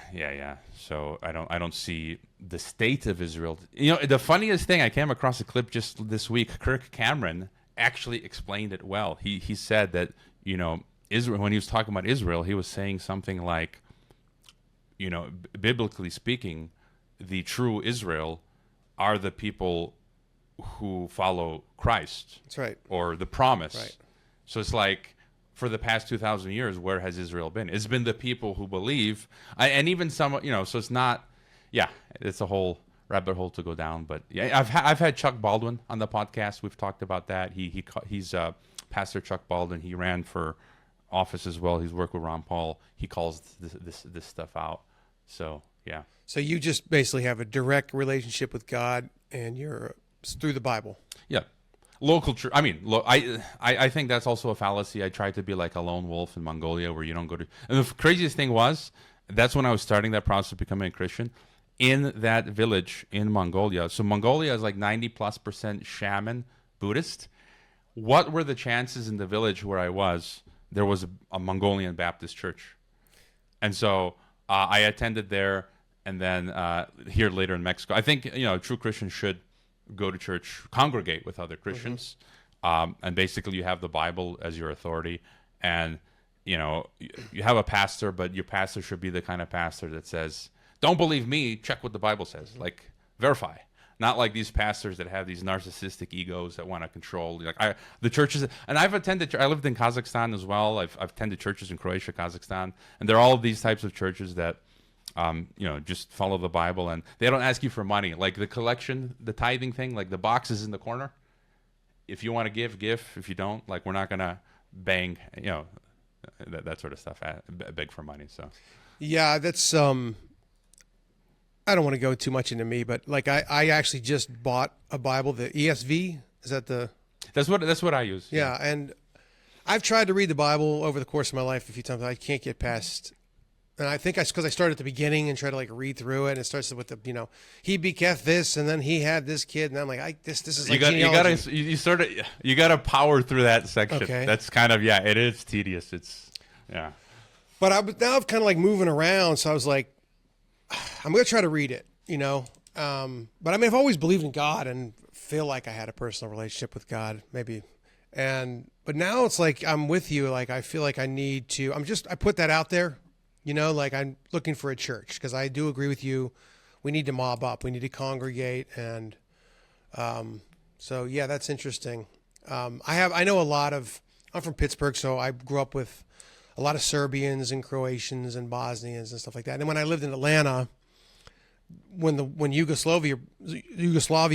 So I don't see the state of Israel. The funniest thing, I came across a clip just this week. Kirk Cameron actually explained it well. He said that, Israel, when he was talking about Israel, he was saying something like, biblically speaking, the true Israel are the people who follow Christ. That's right. Or the promise. Right. So it's like, for the past 2,000 years, where has Israel been? It's been the people who believe, and even some, so it's not, it's a whole rabbit hole to go down. But yeah, I've had Chuck Baldwin on the podcast. We've talked about that. He's Pastor Chuck Baldwin. He ran for office as well. He's worked with Ron Paul. He calls this stuff out. So yeah. So you just basically have a direct relationship with God, and you're through the Bible. Yeah. Local church. I mean, I think that's also a fallacy. I tried to be like a lone wolf in Mongolia, where you don't go to. And the craziest thing was, that's when I was starting that process of becoming a Christian in that village in Mongolia. So Mongolia is like 90+% shaman Buddhist. What were the chances in the village where I was? There was a Mongolian Baptist church, and so I attended there, and then here later in Mexico. I think a true Christian should go to church, congregate with other Christians, and basically you have the Bible as your authority, and you have a pastor, but your pastor should be the kind of pastor that says, "Don't believe me, check what the Bible says," like verify. Not like these pastors that have these narcissistic egos that want to control. Like the churches, and I've attended. I lived in Kazakhstan as well. I've attended churches in Croatia, Kazakhstan, and they're all of these types of churches that, just follow the Bible, and they don't ask you for money. Like the collection, the tithing thing, like the box is in the corner. If you want to give. If you don't, like we're not gonna bang, that sort of stuff. Beg for money. So yeah, that's I don't want to go too much into me, but like I actually just bought a Bible, the ESV. Is that the? That's what I use. Yeah, and I've tried to read the Bible over the course of my life a few times. I can't get past, and I think because I started at the beginning and try to like read through it, and it starts with the he bequeathed this, and then he had this kid, and I'm like this is like you gotta power through that section. Okay. That's kind of it is tedious. It's yeah. But now I'm kind of like moving around, so I was like, I'm going to try to read it, but I mean, I've always believed in God and feel like I had a personal relationship with God, maybe. But now it's like, I'm with you. Like, I feel like I need to, I put that out there, like I'm looking for a church, because I do agree with you. We need to mob up. We need to congregate. And, so yeah, that's interesting. I know I'm from Pittsburgh, so I grew up with a lot of Serbians and Croatians and Bosnians and stuff like that. And when I lived in Atlanta, when Yugoslavia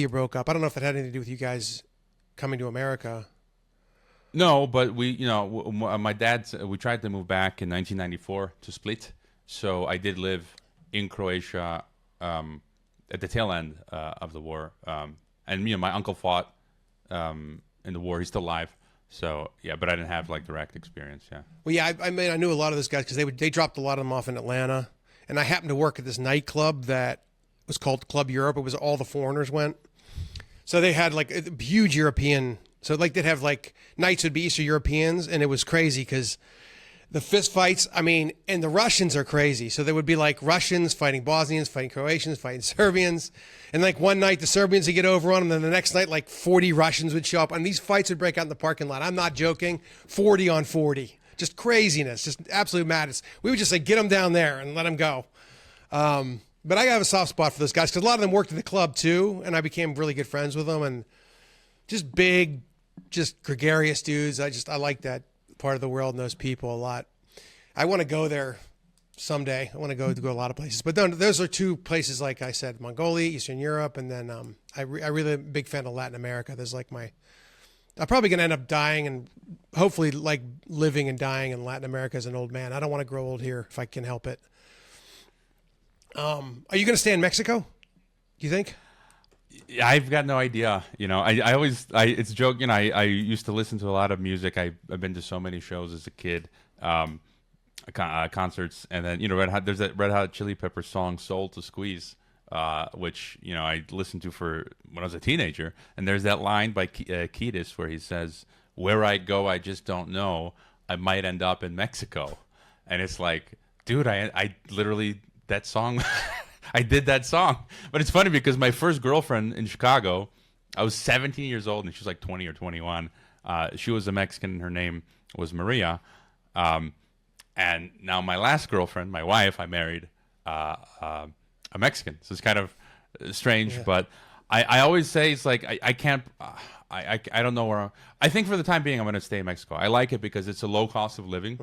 broke up, I don't know if that had anything to do with you guys coming to America. No, but my dad, we tried to move back in 1994 to Split. So I did live in Croatia at the tail end of the war. And my uncle fought in the war. He's still alive. So yeah, but I didn't have like direct experience. Yeah. Well, yeah, I knew a lot of those guys because they dropped a lot of them off in Atlanta, and I happened to work at this nightclub that was called Club Europe. It was all the foreigners went, so they had like a huge European. So like they'd have like nights would be Eastern Europeans, and it was crazy because the fist fights. I mean, and the Russians are crazy. So there would be like Russians fighting Bosnians, fighting Croatians, fighting Serbians. And like one night the Serbians would get over on them, and then the next night like 40 Russians would show up, and these fights would break out in the parking lot. I'm not joking. 40 on 40. Just craziness, just absolute madness. We would just say, get them down there and let them go. But I have a soft spot for those guys because a lot of them worked at the club too, and I became really good friends with them, and just big, just gregarious dudes. I like that part of the world and those people a lot. I want to go there someday. I want to go a lot of places, but those are two places, like I said, Mongolia, Eastern Europe, and then I really am a big fan of Latin America. There's like I'm probably going to end up dying and hopefully like living and dying in Latin America as an old man. I don't want to grow old here if I can help it. Are you going to stay in Mexico? Do you think? I've got no idea. It's a joke. I used to listen to a lot of music. I've been to so many shows as a kid. Concerts, and then there's that Red Hot Chili Peppers song "Soul to Squeeze," which I listened to for when I was a teenager. And there's that line by Kiedis where he says, "Where I go, I just don't know. I might end up in Mexico." And it's like, dude, I literally that song. I did that song, but it's funny because my first girlfriend in Chicago, I was 17 years old, and she was like 20 or 21. She was a Mexican. Her name was Maria. And now my last girlfriend, my wife, I married a Mexican. So it's kind of strange, but I always say it's like I can't. I don't know where. I think for the time being, I'm going to stay in Mexico. I like it because it's a low cost of living.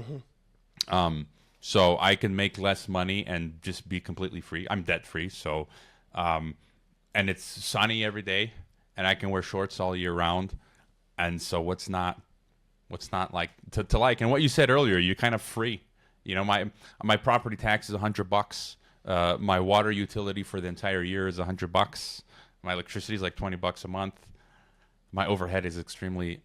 So I can make less money and just be completely free. I'm debt free. So, and it's sunny every day, and I can wear shorts all year round. And so what's not like to like? And what you said earlier, you're kind of free. You know, my property tax is $100. My water utility for the entire year is $100. My electricity is like $20 a month. My overhead is extremely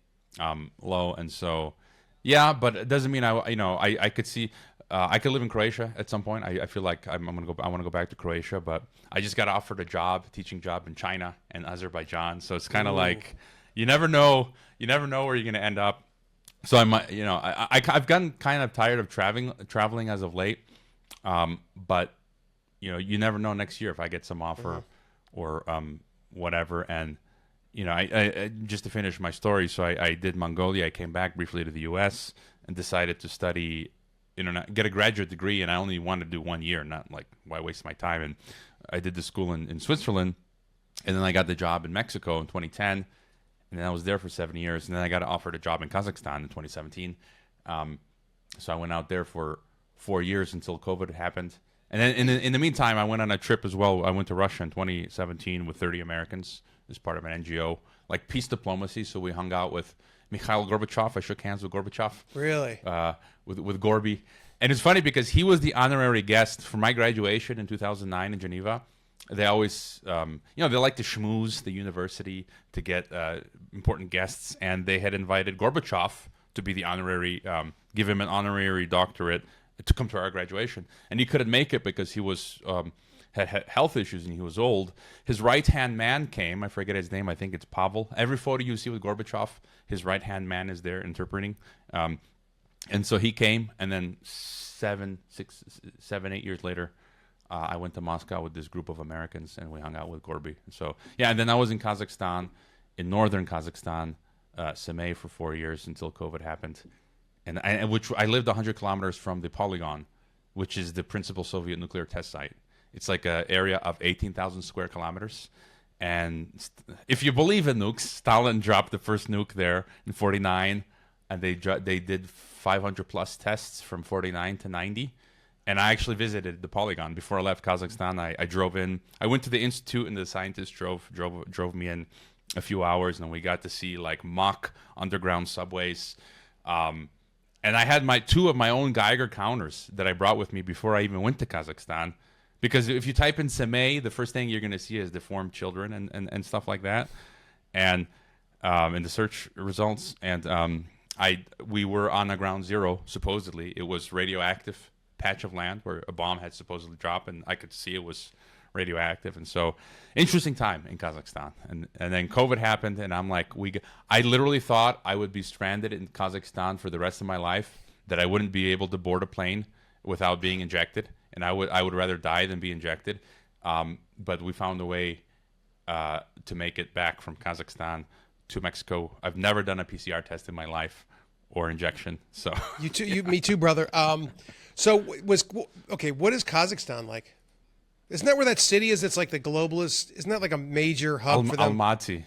low, and so yeah. But it doesn't mean I could see I could live in Croatia at some point. I feel like I'm gonna go. I want to go back to Croatia, but I just got offered a teaching job in China and Azerbaijan. So it's kind of like you never know. You never know where you're gonna end up. So I might, I've gotten kind of tired of traveling as of late. But you never know next year if I get some offer or whatever. And I just to finish my story, so I did Mongolia. I came back briefly to the U.S. and decided to study, get a graduate degree, and I only wanted to do 1 year, not like why waste my time. And I did the school in Switzerland, and then I got the job in Mexico in 2010, and then I was there for 7 years, and then I got offered a job in Kazakhstan in 2017. So I went out there for 4 years until COVID happened. And then in the meantime, I went on a trip as well. I went to Russia in 2017 with 30 Americans as part of an NGO, like peace diplomacy. So we hung out with Mikhail Gorbachev. I shook hands with Gorbachev. Really? With Gorby. And it's funny because he was the honorary guest for my graduation in 2009 in Geneva. They always, they like to schmooze the university to get important guests. And they had invited Gorbachev to be the honorary, give him an honorary doctorate to come to our graduation. And he couldn't make it because he was had health issues and he was old. His right-hand man came. I forget his name. I think it's Pavel. Every photo you see with Gorbachev, his right-hand man is there interpreting. And so he came, and then 7, 8 years later, I went to Moscow with this group of Americans, and we hung out with Gorby. So, yeah, and then I was in Kazakhstan, in northern Kazakhstan, Semey for 4 years until COVID happened. And I lived 100 kilometers from the Polygon, which is the principal Soviet nuclear test site. It's like an area of 18,000 square kilometers. And if you believe in nukes, Stalin dropped the first nuke there in 49, and they did 500 plus tests from 49 to 90. And I actually visited the Polygon before I left Kazakhstan. I drove in. I went to the institute, and the scientists drove me in a few hours, and we got to see like mock underground subways. And I had two of my own Geiger counters that I brought with me before I even went to Kazakhstan. Because if you type in Semey, the first thing you're going to see is deformed children and stuff like that. And in the search results. And we were on a ground zero, supposedly. It was radioactive patch of land where a bomb had supposedly dropped. And I could see it was radioactive. And so interesting time in Kazakhstan. And then COVID happened, and I'm like, I literally thought I would be stranded in Kazakhstan for the rest of my life, that I wouldn't be able to board a plane without being injected, and I would rather die than be injected. But we found a way to make it back from Kazakhstan to Mexico. I've never done a PCR test in my life or injection. So me too, brother. So what is Kazakhstan like? Isn't that where that city is? It's like the globalist. Isn't that like a major hub for them? Almaty.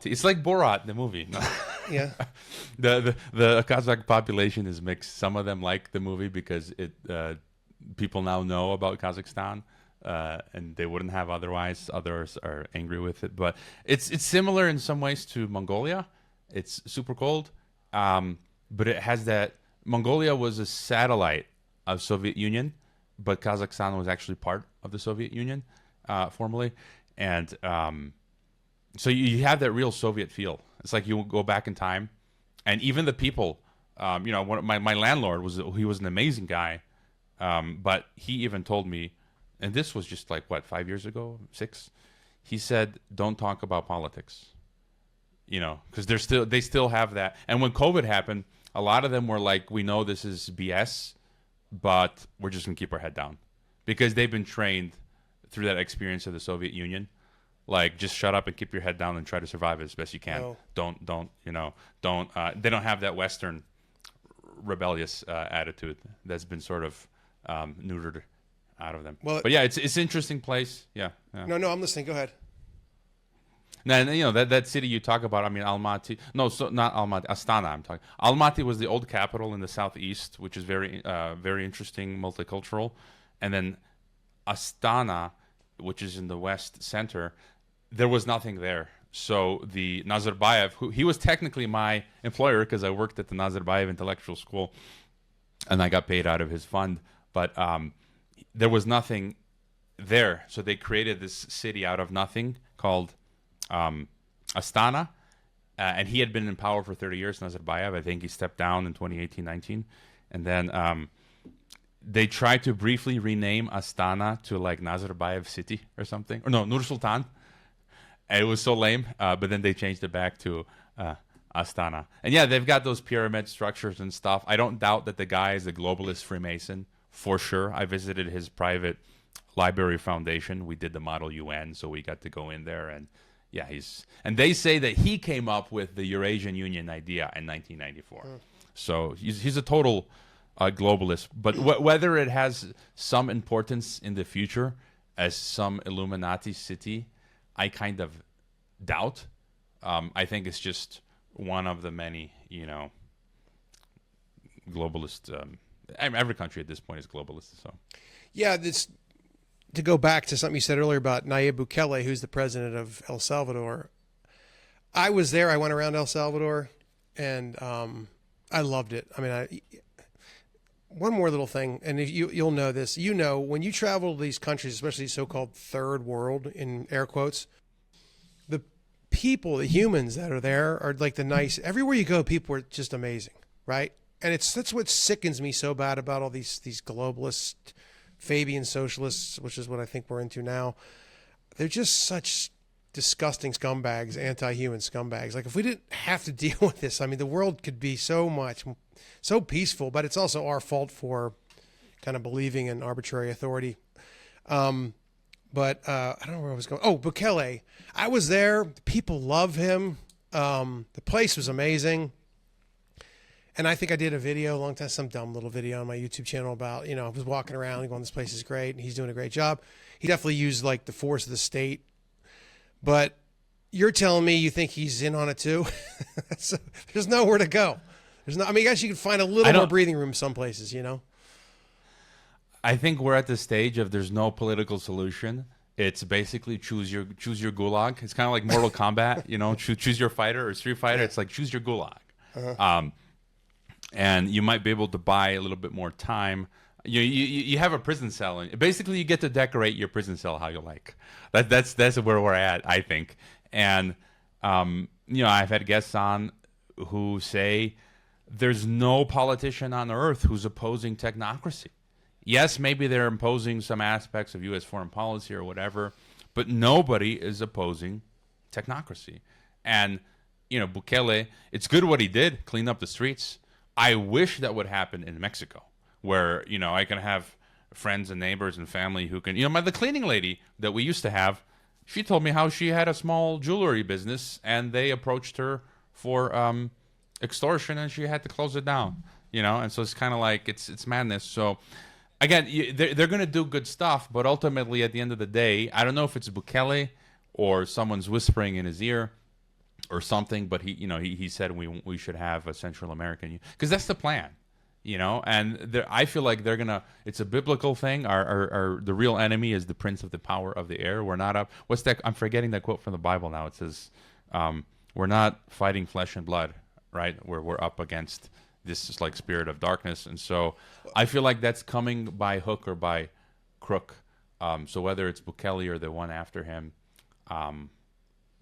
It's like Borat, the movie. No. Yeah. The Kazakh population is mixed. Some of them like the movie because people now know about Kazakhstan, and they wouldn't have otherwise. Others are angry with it, but it's similar in some ways to Mongolia. It's super cold, but it has that. Mongolia was a satellite of Soviet Union, but Kazakhstan was actually part of the Soviet Union formally, and so you have that real Soviet feel. It's like you go back in time, and even the people. My landlord was an amazing guy, but he even told me, and this was just like 5 years ago, 6. He said, "Don't talk about politics," because they still have that. And when COVID happened, a lot of them were like, "We know this is BS, but we're just gonna keep our head down," because they've been trained through that experience of the Soviet Union. Like, just shut up and keep your head down and try to survive as best you can. Oh. Don't. They don't have that Western rebellious attitude that's been sort of neutered out of them. Well, but yeah, it's an interesting place. Yeah. No, I'm listening. Go ahead. Now, and, that city you talk about. I mean, Almaty. No, so not Almaty. Astana. I'm talking. Almaty was the old capital in the southeast, which is very, very interesting, multicultural. And then Astana, which is in the west center, there was nothing there. So the Nazarbayev, he was technically my employer because I worked at the Nazarbayev Intellectual School, and I got paid out of his fund. But there was nothing there, so they created this city out of nothing called Astana, and he had been in power for 30 years, Nazarbayev. I think he stepped down in 2018-19, and then they tried to briefly rename Astana to like Nazarbayev City or something, or no, Nur Sultan. And it was so lame, but then they changed it back to Astana. And yeah, they've got those pyramid structures and stuff. I don't doubt that the guy is a globalist Freemason, for sure. I visited his private library foundation. We did the Model UN, so we got to go in there. And yeah, and they say that he came up with the Eurasian Union idea in 1994. So he's a total globalist. But whether it has some importance in the future as some Illuminati city, I kind of doubt. I think it's just one of the many, globalist. Every country at this point is globalist. So, yeah, to go back to something you said earlier about Nayib Bukele, who's the president of El Salvador. I was there. I went around El Salvador, and I loved it. I mean, one more little thing, and you'll know this. When you travel to these countries, especially so-called third world, in air quotes, the people, the humans that are there are like the nice. Everywhere you go, people are just amazing, right? And that's what sickens me so bad about all these globalist, Fabian socialists, which is what I think we're into now. They're just such disgusting scumbags, anti-human scumbags. Like, if we didn't have to deal with this, I mean, the world could be so peaceful, but it's also our fault for kind of believing in arbitrary authority. But I don't know where I was going. Oh, Bukele. I was there. People love him. The place was amazing. And I think I did a video a long time, some dumb little video on my YouTube channel about, I was walking around and going, this place is great, and he's doing a great job. He definitely used like the force of the state. But you're telling me you think he's in on it too? There's nowhere to go. I guess you could find a little more breathing room some places, I think we're at the stage of there's no political solution. It's basically choose your gulag. It's kind of like Mortal Kombat, choose your fighter, or Street Fighter. It's like choose your gulag. Uh-huh. And you might be able to buy a little bit more time. You have a prison cell, and basically you get to decorate your prison cell how you like. That's where we're at, I think. And I've had guests on who say there's no politician on earth who's opposing technocracy. Yes, maybe they're imposing some aspects of U.S. foreign policy or whatever, but nobody is opposing technocracy. And Bukele, it's good what he did, clean up the streets. I wish that would happen in Mexico, where, I can have friends and neighbors and family who can, the cleaning lady that we used to have, she told me how she had a small jewelry business and they approached her for extortion and she had to close it down, and so it's kind of like, it's madness. So again, they're going to do good stuff, but ultimately at the end of the day, I don't know if it's Bukele or someone's whispering in his ear or something, but he said we should have a Central American, because that's the plan, and I feel like they're gonna. It's a biblical thing. Our the real enemy is the prince of the power of the air. We're not up. What's that? I'm forgetting that quote from the Bible now. It says, "We're not fighting flesh and blood, right? We're up against this like spirit of darkness." And so I feel like that's coming by hook or by crook. So whether it's Bukele or the one after him,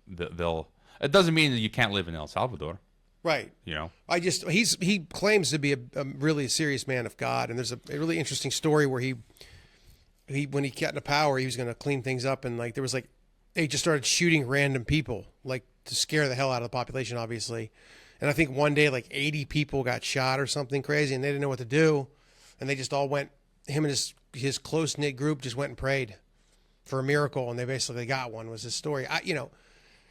they'll. It doesn't mean that you can't live in El Salvador. Right. He claims to be a really serious man of God. And there's a really interesting story where he when he got into power, he was going to clean things up. And like, they just started shooting random people, like to scare the hell out of the population, obviously. And I think one day, like 80 people got shot or something crazy and they didn't know what to do. And they just all went, him and his close knit group just went and prayed for a miracle. And they basically got one, was his story.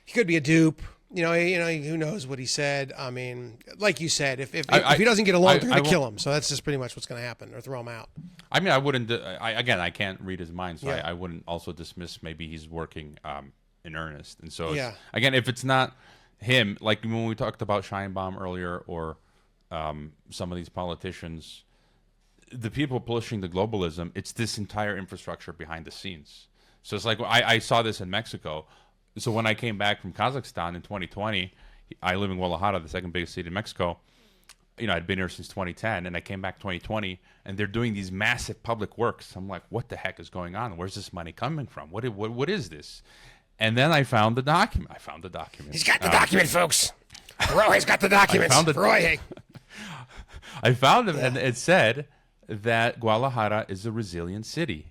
He could be a dupe. Who knows what he said. I mean, like you said, if he doesn't get along, they're going to kill him. So that's just pretty much what's going to happen, or throw him out. I mean, I wouldn't. I can't read his mind, so yeah. I wouldn't also dismiss maybe he's working in earnest. And so, Yeah. again, if it's not him, like when we talked about Scheinbaum earlier, or some of these politicians, the people pushing the globalism, it's this entire infrastructure behind the scenes. So it's like I saw this in Mexico. So when I came back from Kazakhstan in 2020, I live in Guadalajara, the second biggest city in Mexico. You know, I'd been here since 2010, and I came back 2020, and they're doing these massive public works. I'm like, what the heck is going on? Where's this money coming from? What is this? And then I found the document. He's got the document, folks. Hrvoje's got the documents. Hrvoje. I found it, and it said that Guadalajara is a resilient city.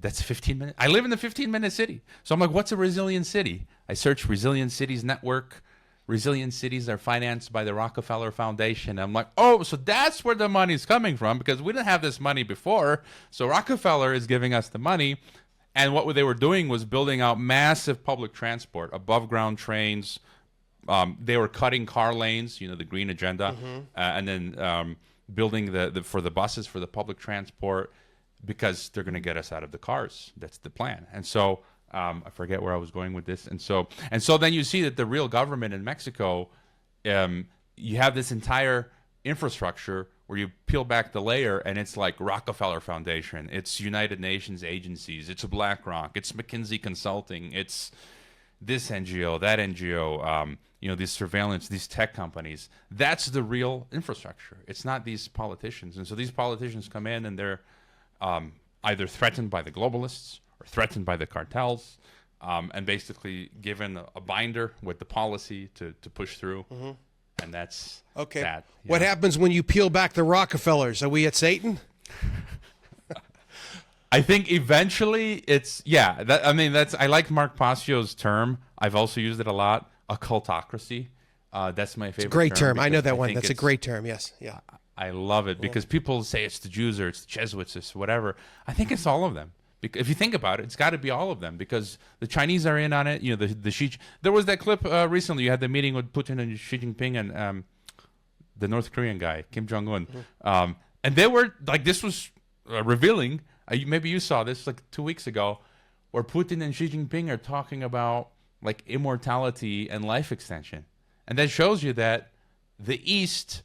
That's 15 minutes. I live in the 15-minute city. So I'm like, what's a resilient city? I searched Resilient Cities Network. Resilient cities are financed by the Rockefeller Foundation. I'm like, oh, so that's where the money's coming from, because we didn't have this money before. So Rockefeller is giving us the money. And what they were doing was building out massive public transport, above ground trains. They were cutting car lanes, you know, the green agenda, and then building for the buses, for the public transport, because they're going to get us out of the cars. That's the plan. And so I forget where I was going with this. And so then you see that the real government in Mexico, you have this entire infrastructure where you peel back the layer, and it's like Rockefeller Foundation, it's United Nations agencies, it's BlackRock, it's McKinsey Consulting, it's this NGO, that NGO, you know, these surveillance, these tech companies. That's the real infrastructure. It's not these politicians. And so these politicians come in, and they're either threatened by the globalists or threatened by the cartels, and basically given a binder with the policy to push through. And that's Okay. that. What happens when you peel back the Rockefellers? Are we at Satan? I think eventually it's, I like Mark Passio's term. I've also used it a lot, occultocracy. That's my favorite Great term. I know because that one. think That's a it's- great term. Yes. Yeah. I love it because people say it's the Jews or it's the Jesuits, it's whatever. I think it's all of them. If you think about it, it's got to be all of them, because the Chinese are in on it. You know, the Xi. There was that clip recently. You had the meeting with Putin and Xi Jinping and the North Korean guy, Kim Jong-un. And they were like, this was revealing. Maybe you saw this like 2 weeks ago, where Putin and Xi Jinping are talking about like immortality and life extension. And that shows you that the East,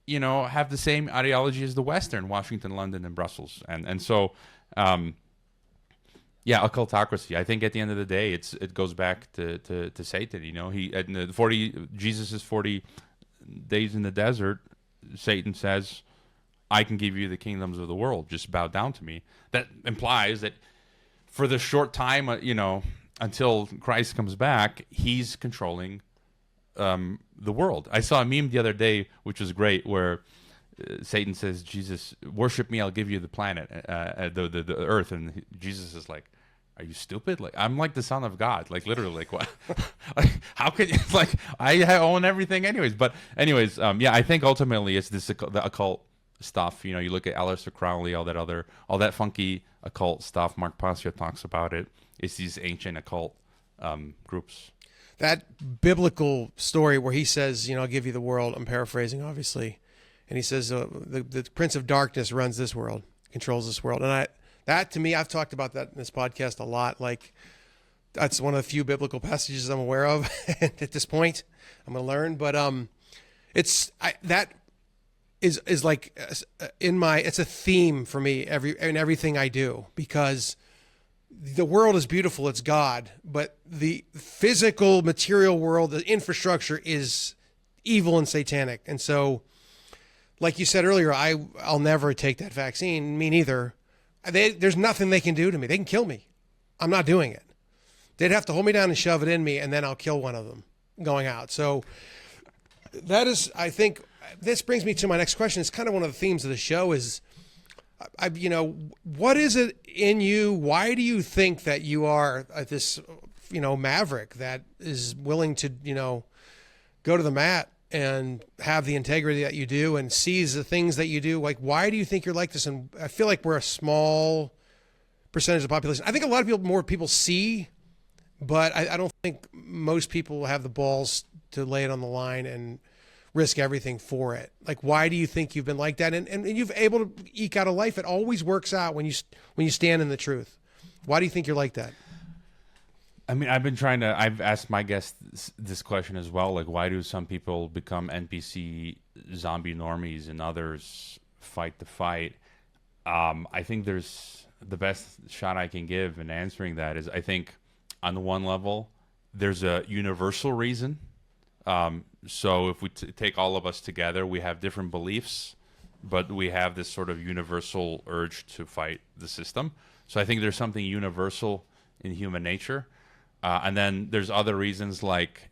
you know, have the same ideology as the Western, Washington, London, and Brussels. And so, occultocracy. I think at the end of the day, it goes back to Satan. You know, Jesus' 40 days in the desert. Satan says, "I can give you the kingdoms of the world. Just bow down to me." That implies that for the short time, you know, until Christ comes back, he's controlling the world. I saw a meme the other day, which was great, where Satan says, "Jesus, worship me, I'll give you the planet, the earth," and Jesus is like, "Are you stupid? Like, I'm like the son of God, like literally, like what? Like, how could you? Like, I own everything, anyways." But anyways, I think ultimately it's the occult stuff. You know, you look at Aleister Crowley, all that funky occult stuff. Mark Passio talks about it. It's these ancient occult groups. That biblical story where he says, you know, "I'll give you the world." I'm paraphrasing, obviously. And he says, the Prince of Darkness runs this world, controls this world. And that to me, I've talked about that in this podcast a lot. Like, that's one of the few biblical passages I'm aware of at this point. I'm going to learn. But that is like it's a theme for me in everything I do, because the world is beautiful. It's God. But the physical, material world, the infrastructure is evil and satanic. And so, like you said earlier, I'll never take that vaccine. Me neither. There's nothing they can do to me. They can kill me. I'm not doing it. They'd have to hold me down and shove it in me, and then I'll kill one of them going out. So that is, I think, this brings me to my next question. It's kind of one of the themes of the show is, what is it in you? Why do you think that you are this, maverick that is willing to, go to the mat and have the integrity that you do and sees the things that you do? Like, why do you think you're like this? And I feel like we're a small percentage of the population. I think a lot of more people see, but I don't think most people have the balls to lay it on the line and risk everything for it. Like, why do you think you've been like that? And you've able to eke out a life. It always works out when you stand in the truth. Why do you think you're like that? I mean, I've asked my guests this question as well. Like, why do some people become NPC zombie normies and others fight the fight? I think there's the best shot I can give in answering that is, I think on one level, there's a universal reason. So if we take all of us together, we have different beliefs, but we have this sort of universal urge to fight the system. So I think there's something universal in human nature. And then there's other reasons, like,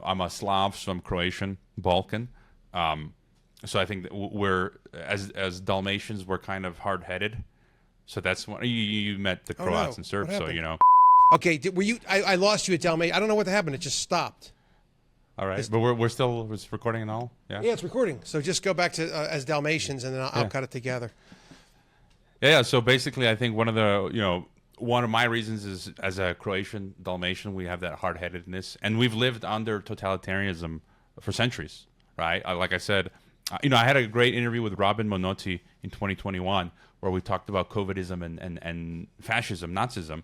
I'm a Slav, so I'm Croatian, Balkan. So I think that we're, as Dalmatians, we're kind of hard-headed. So that's when you met the Croats and Serbs, so Okay, were you? I lost you at Dalmatian. I don't know what happened. It just stopped. All right, but we're still recording and all. Yeah, it's recording. So just go back to as Dalmatians, and then I'll cut it together. Yeah. So basically, I think one of my reasons is, as a Croatian Dalmatian, we have that hard-headedness, and we've lived under totalitarianism for centuries, right? Like I said, I had a great interview with Robin Monotti in 2021 where we talked about COVIDism and fascism, Nazism.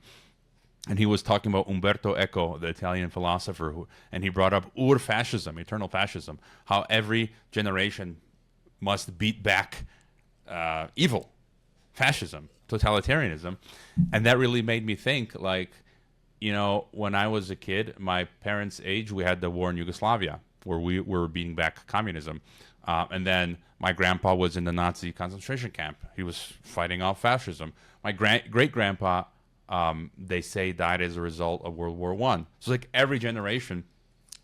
And he was talking about Umberto Eco, the Italian philosopher, and he brought up ur-fascism, eternal fascism, how every generation must beat back evil, fascism, totalitarianism. And that really made me think, like, when I was a kid, my parents' age, we had the war in Yugoslavia, where we were beating back communism. And then my grandpa was in the Nazi concentration camp. He was fighting off fascism. My great-grandpa, they say, died as a result of World War I. So like every generation.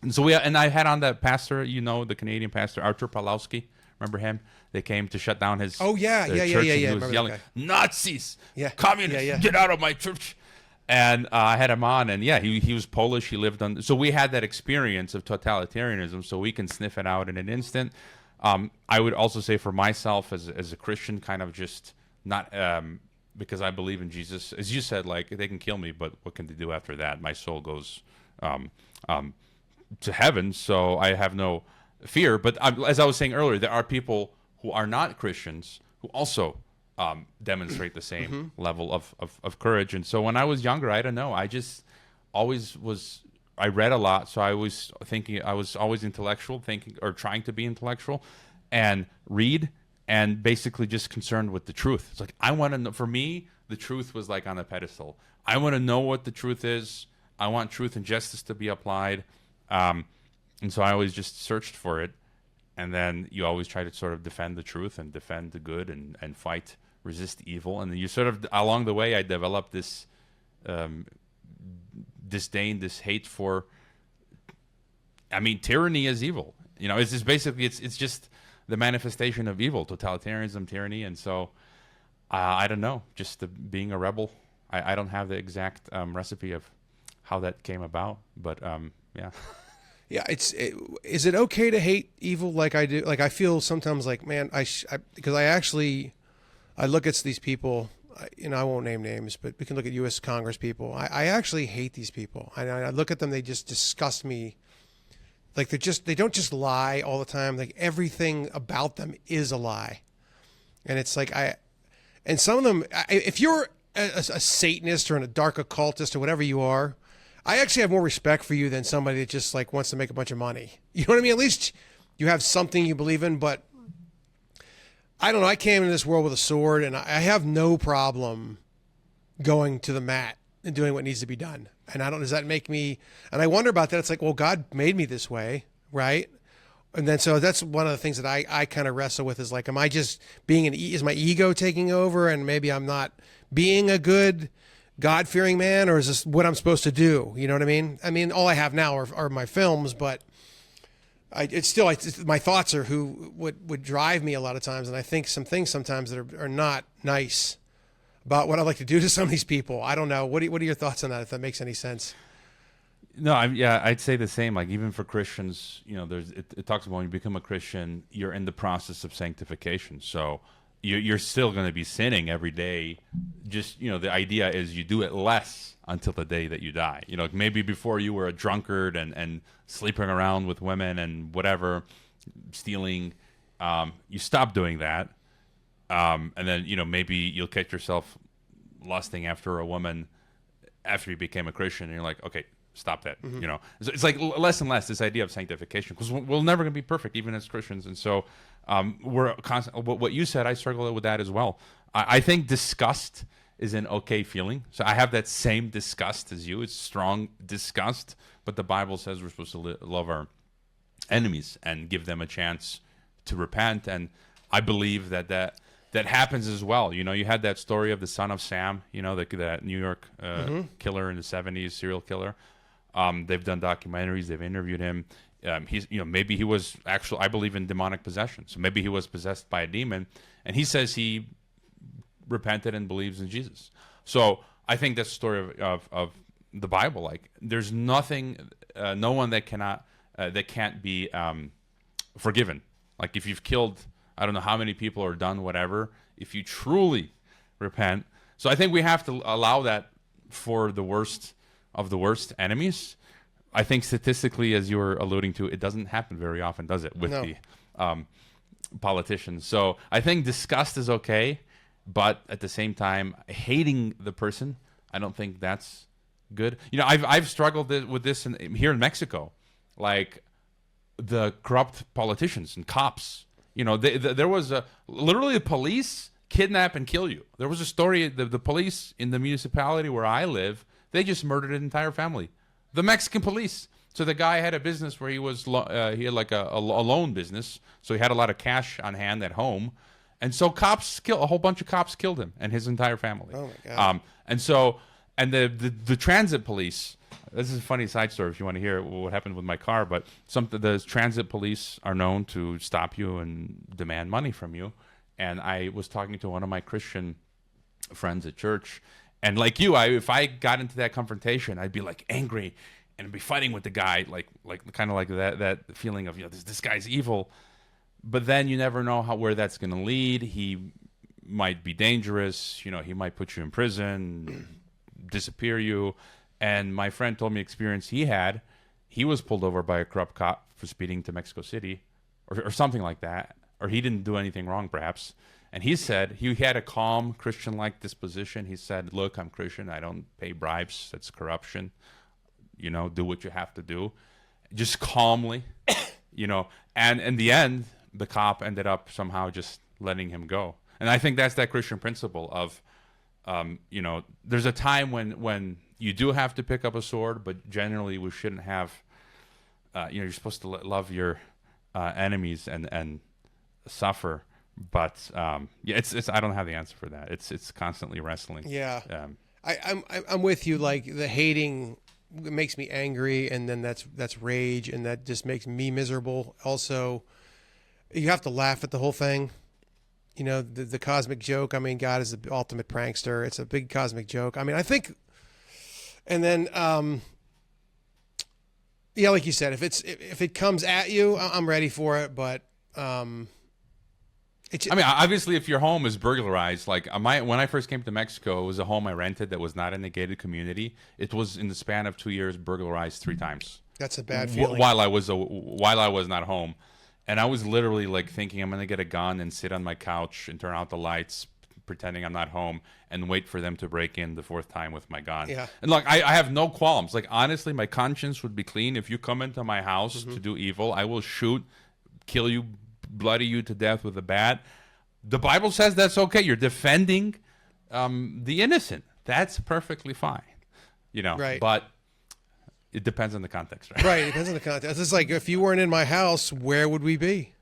And so I had on that pastor, the Canadian pastor, Artur Pawlowski. Remember him? They came to shut down his church. He was yelling, Nazis, communists, get out of my church. And I had him on, and he was Polish. He lived on. So we had that experience of totalitarianism, so we can sniff it out in an instant. I would also say for myself as a Christian, kind of just not because I believe in Jesus. As you said, like, they can kill me, but what can they do after that? My soul goes to heaven, so I have no fear. But as I was saying earlier, there are people who are not Christians who also demonstrate the same level of courage. And so when I was younger, I don't know, I just always was. I read a lot, so I was always intellectual, trying to be intellectual, and read, and basically just concerned with the truth. It's like, I want to know. For me, the truth was like on a pedestal. I want to know what the truth is. I want truth and justice to be applied, and so I always just searched for it. And then you always try to sort of defend the truth and defend the good and fight, resist evil. And then you sort of, along the way, I developed this disdain, this hate for, tyranny is evil. It's just basically, it's just the manifestation of evil, totalitarianism, tyranny. And so, I don't know, just being a rebel. I don't have the exact recipe of how that came about, but yeah. Yeah, is it okay to hate evil like I do? Like, I feel sometimes like, man, because I look at these people, I won't name names, but we can look at U.S. Congress people. I actually hate these people. I look at them, they just disgust me. Like, they don't just lie all the time. Like, everything about them is a lie. And it's like, and some of them, if you're a Satanist or a dark occultist or whatever you are, I actually have more respect for you than somebody that just like wants to make a bunch of money. You know what I mean? At least you have something you believe in, but I don't know. I came into this world with a sword, and I have no problem going to the mat and doing what needs to be done. And does that make me, and I wonder about that. It's like, well, God made me this way, right? And then, so that's one of the things that I kind of wrestle with is like, am I just is my ego taking over, and maybe I'm not being a good God-fearing man, or is this what I'm supposed to do? You know what I mean? All I have now are my films, but my thoughts are who would drive me a lot of times, and I think some things sometimes that are not nice about what I like to do to some of these people. I don't know. What are your thoughts on that, if that makes any sense? No, I'd say the same. Like, even for Christians, it talks about when you become a Christian, you're in the process of sanctification. So you're still going to be sinning every day. Just, the idea is you do it less until the day that you die. Maybe before you were a drunkard and sleeping around with women and whatever, stealing, you stop doing that. And then, maybe you'll catch yourself lusting after a woman after you became a Christian, and you're like, okay, stop that. You know, it's like less and less this idea of sanctification, because we're never going to be perfect, even as Christians. And so we're constant. What you said, I struggle with that as well. I think disgust is an okay feeling. So I have that same disgust as you. It's strong disgust, but the Bible says we're supposed to love our enemies and give them a chance to repent. And I believe that happens as well. You know, you had that story of the son of Sam, you know, that New York killer in the 70s, serial killer. They've done documentaries. They've interviewed him. Maybe he was actually, I believe in demonic possession. So maybe he was possessed by a demon, and he says he repented and believes in Jesus. So I think that's the story of the Bible. Like, there's nothing, no one that can't be forgiven. Like, if you've killed, I don't know how many people or done whatever, if you truly repent. So I think we have to allow that for the worst of the worst enemies. I think statistically, as you were alluding to, it doesn't happen very often, does it, with the politicians? So I think disgust is okay, but at the same time, hating the person, I don't think that's good. You know, I've struggled with this here in Mexico, like the corrupt politicians and cops. You know, there was literally the police kidnap and kill you. There was a story, the police in the municipality where I live, they just murdered an entire family. The Mexican police. So the guy had a business where he had like a loan business, so he had a lot of cash on hand at home, and so a whole bunch of cops killed him and his entire family. Oh my God. And the transit police. This is a funny side story if you want to hear what happened with my car. But the transit police are known to stop you and demand money from you. And I was talking to one of my Christian friends at church, and like you, if I got into that confrontation, I'd be like angry and I'd be fighting with the guy, like kind of like that feeling of, you know, this guy's evil. But then you never know where that's going to lead. He might be dangerous. You know, he might put you in prison, disappear you. And my friend told me experience he had. He was pulled over by a corrupt cop for speeding to Mexico City or something like that. Or he didn't do anything wrong, perhaps. And he said he had a calm Christian-like disposition. He said, look, I'm Christian. I don't pay bribes. That's corruption. You know, do what you have to do. Just calmly, you know. And in the end, the cop ended up somehow just letting him go. And I think that's that Christian principle of, you know, there's a time when you do have to pick up a sword, but generally we shouldn't have, you know, you're supposed to love your enemies and suffer. But yeah, it's I don't have the answer for that. It's constantly wrestling. Yeah, I'm with you. Like, the hating makes me angry, and then that's rage, and that just makes me miserable. Also, you have to laugh at the whole thing. You know, the cosmic joke. I mean, God is the ultimate prankster. It's a big cosmic joke. I mean, I think, and then yeah, like you said, if it comes at you, I'm ready for it. But I mean, obviously, if your home is burglarized, like when I first came to Mexico, it was a home I rented that was not in a gated community. It was in the span of 2 years burglarized 3 times. That's a bad feeling. While I was not home, and I was literally like thinking I'm gonna get a gun and sit on my couch and turn out the lights, pretending I'm not home, and wait for them to break in the 4th time with my gun. Yeah. And look, I have no qualms. Like, honestly, my conscience would be clean. If you come into my house to do evil, I will shoot, kill you, bloody you to death with a bat. The Bible says that's okay. You're defending the innocent. That's perfectly fine, you know. Right. But it depends on the context, right? Right. It depends on the context. It's like, if you weren't in my house, where would we be?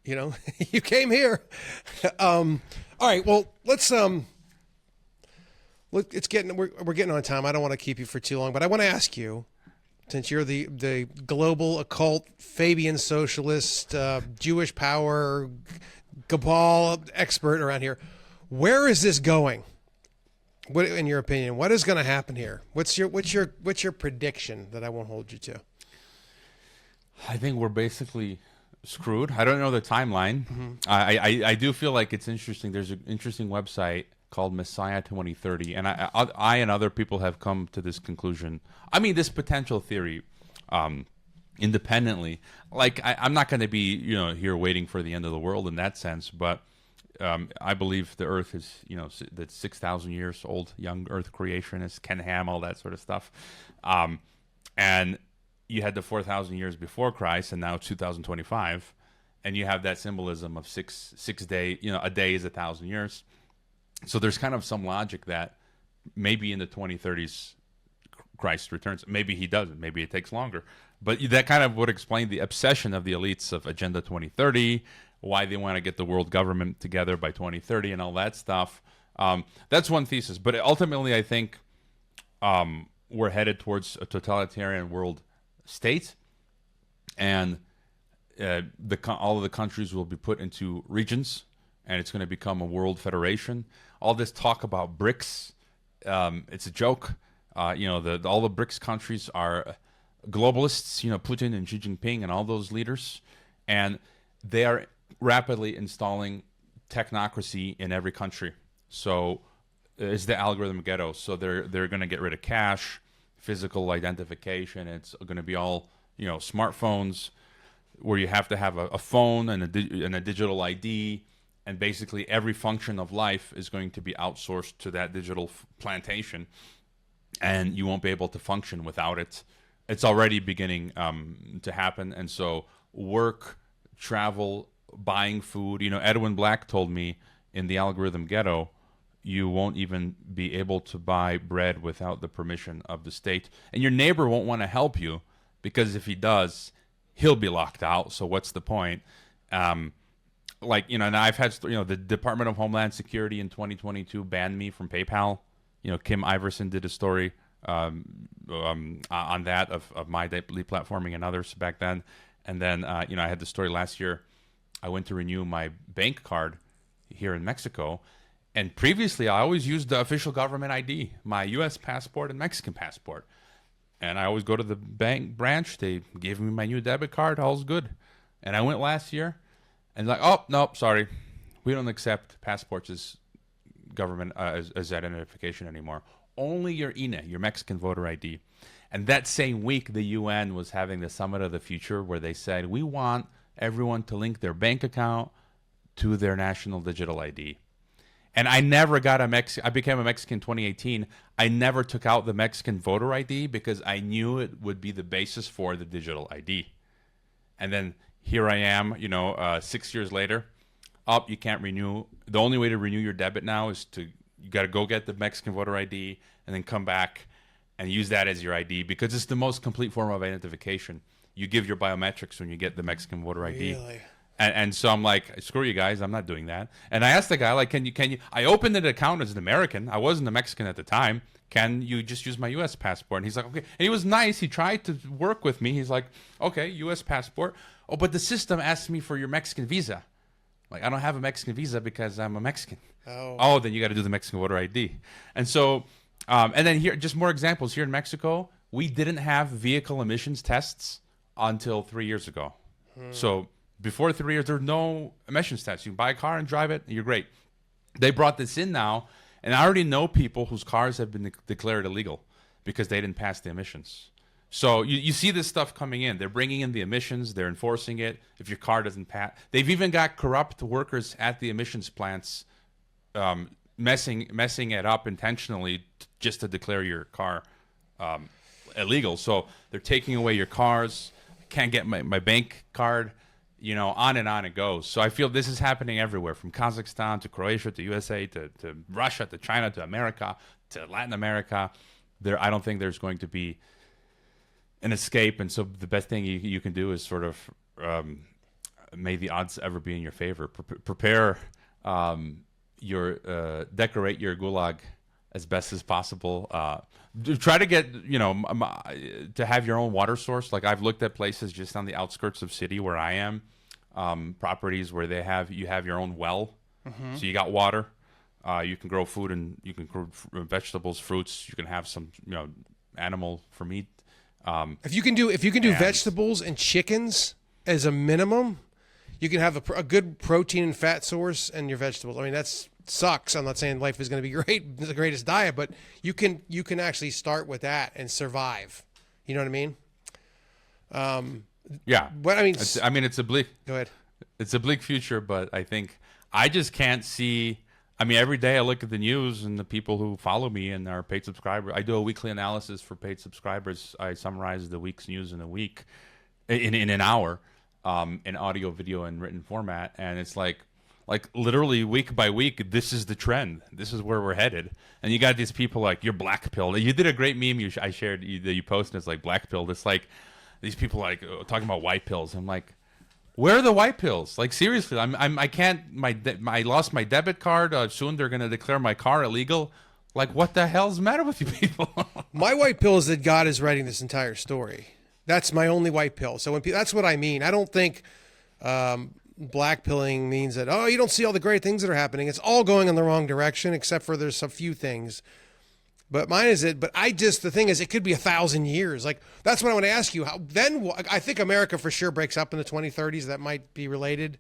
You know, you came here. All right. Well, let's look. We're getting on time. I don't want to keep you for too long, but I want to ask you, since you're the global occult Fabian socialist, Jewish power cabal expert around here, where is this going? What, in your opinion, what is going to happen here? What's your prediction that I won't hold you to? I think we're basically screwed. I don't know the timeline. I do feel like it's interesting. There's an interesting website called Messiah 2030, and I and other people have come to this conclusion. I mean, this potential theory, independently. Like, I'm not going to be, you know, here waiting for the end of the world in that sense, but I believe the Earth is, that 6,000 years old, young Earth creationist, Ken Ham, all that sort of stuff. And you had the 4,000 years before Christ, and now 2025, and you have that symbolism of six day. A day is 1,000 years. So there's kind of some logic that maybe in the 2030s Christ returns. Maybe he doesn't. Maybe it takes longer. But that kind of would explain the obsession of the elites of Agenda 2030, why they want to get the world government together by 2030 and all that stuff. That's one thesis. But ultimately, I think we're headed towards a totalitarian world state, and all of the countries will be put into regions, and it's going to become a world federation. All this talk about BRICS, it's a joke. All the BRICS countries are globalists, Putin and Xi Jinping and all those leaders, and they are rapidly installing technocracy in every country. So it's the algorithm ghetto. So they're going to get rid of cash, physical identification. It's going to be all smartphones, where you have to have a phone and a digital ID, and basically every function of life is going to be outsourced to that digital plantation, and you won't be able to function without it. It's already beginning to happen. And so work, travel, buying food. Edwin Black told me in the algorithm ghetto, you won't even be able to buy bread without the permission of the state. And your neighbor won't want to help you, because if he does, he'll be locked out. So what's the point? And I've had, the Department of Homeland Security in 2022 banned me from PayPal. Kim Iverson did a story on that of my deplatforming and others back then. And then, I had the story last year. I went to renew my bank card here in Mexico. And previously, I always used the official government ID, my U.S. passport and Mexican passport. And I always go to the bank branch. They gave me my new debit card. All's good. And I went last year, and oh, no, sorry. We don't accept passports as government as identification anymore. Only your INE, your Mexican voter ID. And that same week, the UN was having the Summit of the Future, where they said, we want everyone to link their bank account to their national digital ID. And I never got I became a Mexican in 2018. I never took out the Mexican voter ID because I knew it would be the basis for the digital ID. And then here I am, 6 years later. You can't renew. The only way to renew your debit now is you got to go get the Mexican voter ID and then come back and use that as your ID, because it's the most complete form of identification. You give your biometrics when you get the Mexican voter ID. Really? And so I'm like, screw you guys, I'm not doing that. And I asked the guy, can you? I opened an account as an American. I wasn't a Mexican at the time. Can you just use my U.S. passport? And he's like, okay. And he was nice. He tried to work with me. He's like, okay, U.S. passport. Oh, but the system asked me for your Mexican visa. Like, I don't have a Mexican visa because I'm a Mexican. Oh, then you got to do the Mexican voter ID. And so, and then here, just more examples. Here in Mexico, we didn't have vehicle emissions tests until 3 years ago. So before 3 years, there were no emissions tests. You can buy a car and drive it, and you're great. They brought this in now, and I already know people whose cars have been declared illegal because they didn't pass the emissions. So you see this stuff coming in. They're bringing in the emissions. They're enforcing it. If your car doesn't pass, they've even got corrupt workers at the emissions plants messing it up intentionally just to declare your car illegal. So they're taking away your cars. I can't get my bank card. On and on it goes. So I feel this is happening everywhere, from Kazakhstan to Croatia to USA to Russia to China to America to Latin America. I don't think there's going to be an escape, and so the best thing you can do is sort of may the odds ever be in your favor. Prepare decorate your gulag as best as possible. Try to get to have your own water source. Like, I've looked at places just on the outskirts of city where I am, properties where you have your own well, so you got water. You can grow food, and you can grow vegetables, fruits. You can have some animal for meat. If you can do vegetables and chickens as a minimum, you can have a good protein and fat source in your vegetables. I mean, that's sucks. I'm not saying life is going to be great, the greatest diet, but you can actually start with that and survive. You know what I mean? Yeah. But I mean, it's a bleak. Go ahead. It's a bleak future, but I think I just can't see. I mean, every day I look at the news and the people who follow me and are paid subscribers. I do a weekly analysis for paid subscribers. I summarize the week's news in a week, in an hour, in audio, video, and written format. And it's like literally week by week, this is the trend. This is where we're headed. And you got these people like, you're black pilled. You did a great meme I shared that you posted. It's like black pilled. It's like these people like talking about white pills. I'm like, where are the white pills? Like, seriously, I can't. I lost my debit card. Soon they're gonna declare my car illegal. Like, what the hell's the matter with you people? My white pill is that God is writing this entire story. That's my only white pill. So that's what I mean. I don't think black pilling means that, oh, you don't see all the great things that are happening. It's all going in the wrong direction, except for there's a few things. But mine is it. But the thing is, it could be 1,000 years. Like, that's what I want to ask you. I think America for sure breaks up in the 2030s. That might be related.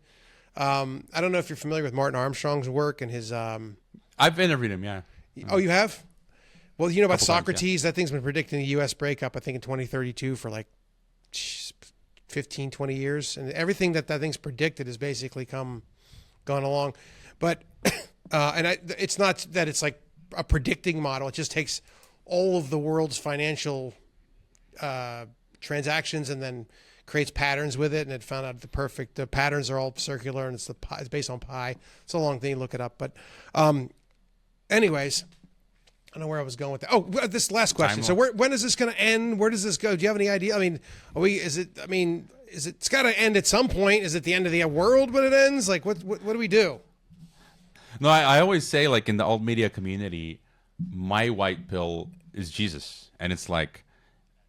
I don't know if you're familiar with Martin Armstrong's work and his. I've interviewed him. Yeah. Oh, you have? Well, you know about Socrates. Times, yeah. That thing's been predicting the U.S. breakup, I think, in 2032 for like 15, 20 years. And everything that thing's predicted has basically gone along. But, it's not that it's like a predicting model. It just takes all of the world's financial transactions and then creates patterns with it. And it found out the patterns are all circular and it's based on pi. It's a long thing. Look it up. But anyways, I don't know where I was going with that. Oh, this last question. So when is this going to end? Where does this go? Do you have any idea? I mean, it's got to end at some point. Is it the end of the world when it ends? Like, what do we do? No, I always say, like, in the alt media community, my white pill is Jesus. And it's like,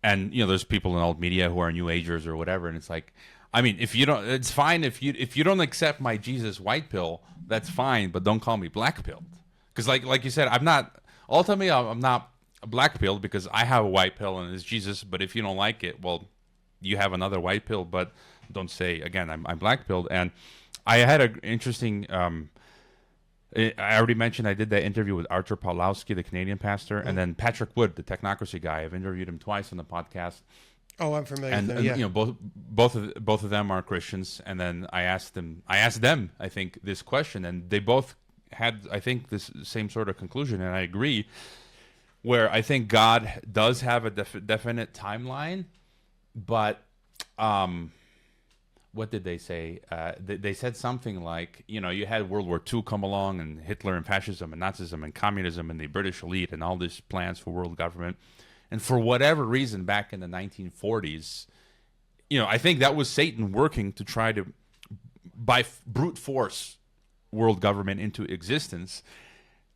and, you know, there's people in alt media who are New Agers or whatever. And it's like, I mean, it's fine if you don't accept my Jesus white pill, that's fine. But don't call me black pilled. Because like you said, I'm not black pilled because I have a white pill and it's Jesus. But if you don't like it, well, you have another white pill. But don't say, again, I'm black pilled. And I had an interesting... I already mentioned I did that interview with Artur Pawlowski, the Canadian pastor, and then Patrick Wood, the Technocracy guy. I've interviewed him twice on the podcast. Oh, I'm familiar with them. And yeah. you know, both of them are Christians. And then I asked them, I think, this question, and they both had, I think, this same sort of conclusion, and I agree. Where I think God does have a definite timeline, but what did they say? They said something like, you know, you had World War II come along and Hitler and fascism and Nazism and communism and the British elite and all these plans for world government. And for whatever reason, back in the 1940s, you know, I think that was Satan working to try to, by brute force, world government into existence.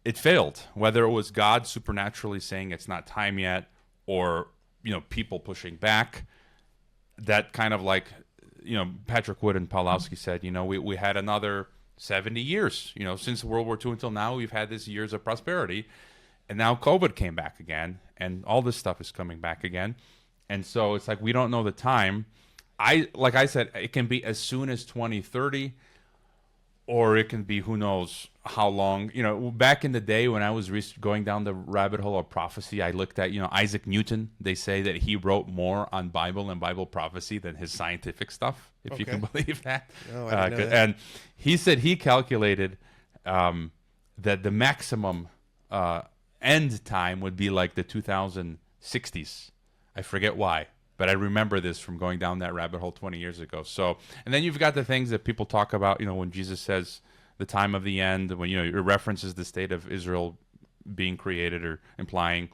It failed, whether it was God supernaturally saying it's not time yet or, you know, people pushing back. That kind of like... You know, Patrick Wood and Pawlowski said, you know, we had another 70 years, you know, since World War II until now, we've had these years of prosperity. And now COVID came back again, and all this stuff is coming back again. And so it's like, we don't know the time. Like I said, it can be as soon as 2030, or it can be who knows how long. You know, back in the day when I was going down the rabbit hole of prophecy, I looked at, you know, Isaac Newton. They say that he wrote more on Bible and Bible prophecy than his scientific stuff, if you can believe that. No, I didn't know that. And he said he calculated that the maximum end time would be like the 2060s. I forget why. But I remember this from going down that rabbit hole 20 years ago. So, and then you've got the things that people talk about, you know, when Jesus says the time of the end, when, you know, it references the state of Israel being created or implying,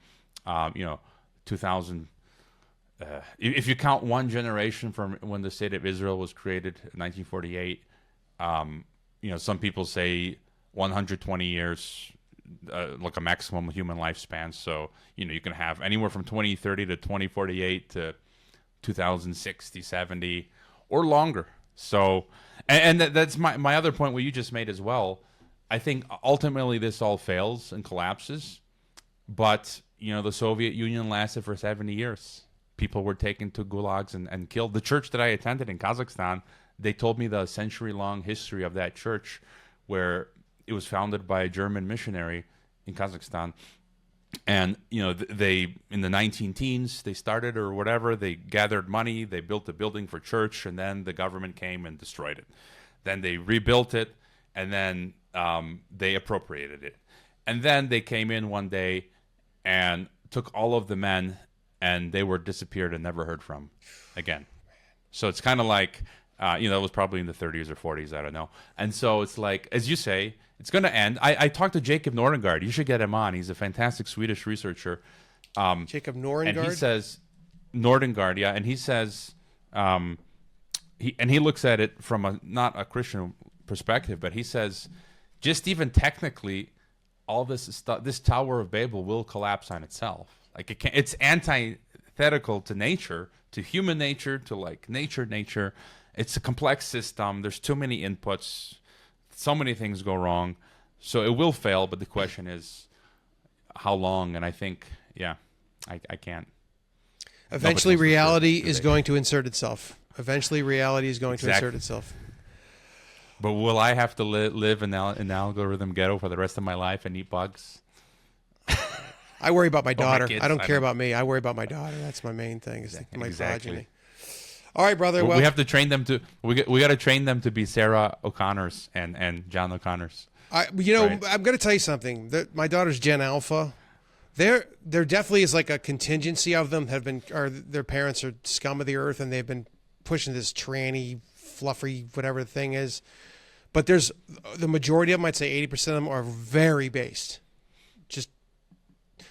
you know, 2000. If you count one generation from when the state of Israel was created, 1948, you know, some people say 120 years, like a maximum human lifespan. So, you know, you can have anywhere from 2030 to 2048 to 2060, 70, or longer. So, and that's my other point, what you just made as well. I think ultimately this all fails and collapses. But, you know, the Soviet Union lasted for 70 years. People were taken to gulags and killed. The church that I attended in Kazakhstan, they told me the century-long history of that church, where it was founded by a German missionary in Kazakhstan. And, you know, they, in the 19-teens, they started or whatever, they gathered money, they built a building for church, and then the government came and destroyed it. Then they rebuilt it, and then they appropriated it. And then they came in one day and took all of the men, and they were disappeared and never heard from again. So it's kind of like, it was probably in the 30s or 40s, I don't know. And so it's like, as you say, it's going to end. I talked to Jacob Nordengard. You should get him on. He's a fantastic Swedish researcher. Jacob Nordengard? And he says, Nordengard, yeah, and he says, he looks at it from not a Christian perspective, but he says, just even technically, all this stuff, this Tower of Babel will collapse on itself. Like it's antithetical to nature, to human nature, to like nature. It's a complex system. There's too many inputs. So many things go wrong. So it will fail, but the question is how long? And I think, I can't. Eventually, reality is going to insert itself. Eventually, reality is going to insert itself. But will I have to live in an algorithm ghetto for the rest of my life and eat bugs? I worry about my daughter. kids, I don't care about me. I worry about my daughter. That's my main thing. Is my Exactly. progeny. All right, brother. Well, we have to train them to. We got to train them to be Sarah O'Connors and John O'Connors. right? I'm going to tell you something. My daughter's Gen Alpha. There definitely is like a contingency of them their parents are scum of the earth, and they've been pushing this tranny, fluffy, whatever the thing is. But there's the majority of them, I'd say 80% of them are very based. Just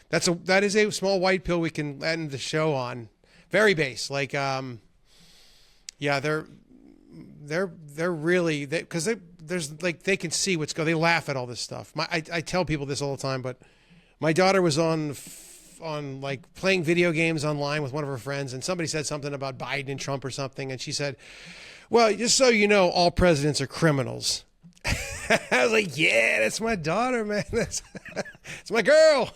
that is a small white pill we can end the show on. Very base, like they're really because there's like they can see what's going. They laugh at all this stuff. I tell people this all the time, but my daughter was on like playing video games online with one of her friends, and somebody said something about Biden and Trump or something, and she said, "Well, just so you know, all presidents are criminals." I was like, "Yeah, that's my daughter, man. That's my girl."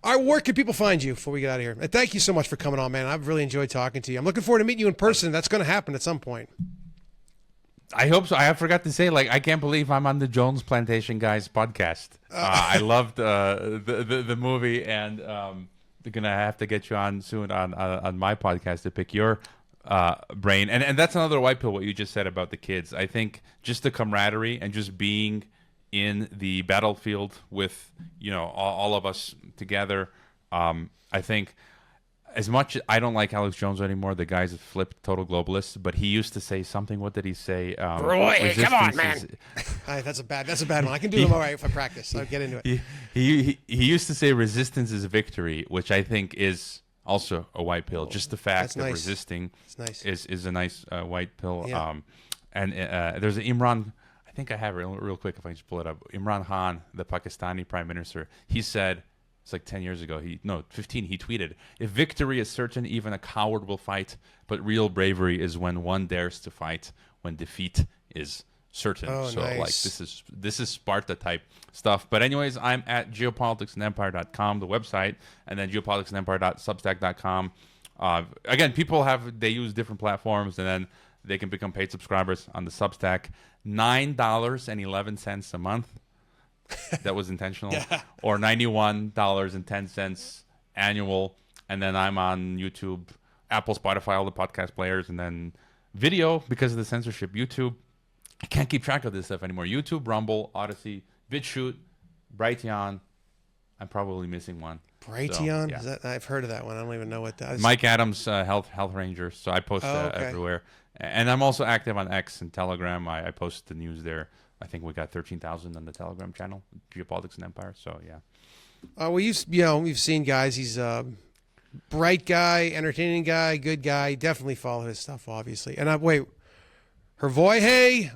All right, where can people find you before we get out of here? And thank you so much for coming on, man. I've really enjoyed talking to you. I'm looking forward to meeting you in person. That's going to happen at some point. I hope so. I forgot to say, I can't believe I'm on the Jones Plantation Guys podcast. I loved the movie, and they're gonna have to get you on soon on my podcast to pick your brain. And that's another white pill. What you just said about the kids. I think just the camaraderie and just being in the battlefield with all of us together. I think. As much I don't like Alex Jones anymore, the guy's a flipped total globalist, but he used to say something. What did he say? Roy, come on, man. That's a bad one. I can do them all right if I practice. I'll get into it. He used to say resistance is victory, which I think is also a white pill. Just the fact that resisting is a nice white pill. Yeah. And there's an Imran, I think I have it real quick if I just pull it up. Imran Khan, the Pakistani prime minister, he said, it's like 10 years ago. 15. He tweeted, "If victory is certain, even a coward will fight. But real bravery is when one dares to fight. When defeat is certain." Oh, so nice. this is Sparta type stuff. But anyways, I'm at geopoliticsandempire.com, the website, and then geopoliticsandempire.substack.com. Again, people they use different platforms, and then they can become paid subscribers on the Substack. $9.11 a month. That was intentional. Yeah. Or $91.10 annual. And then I'm on YouTube, Apple, Spotify, all the podcast players, and then video because of the censorship. YouTube, I can't keep track of this stuff anymore. YouTube, Rumble, Odyssey, BitChute, Brighteon. I'm probably missing one. Brighteon? So, yeah. I've heard of that one. I don't even know what that is. Mike Adams, Health Ranger. So I post everywhere. And I'm also active on X and Telegram. I post the news there. I think we got 13,000 on the Telegram channel, Geopolitics and Empire. So yeah. We've seen guys. He's a bright guy, entertaining guy, good guy. Definitely follow his stuff, obviously. And Hrvoje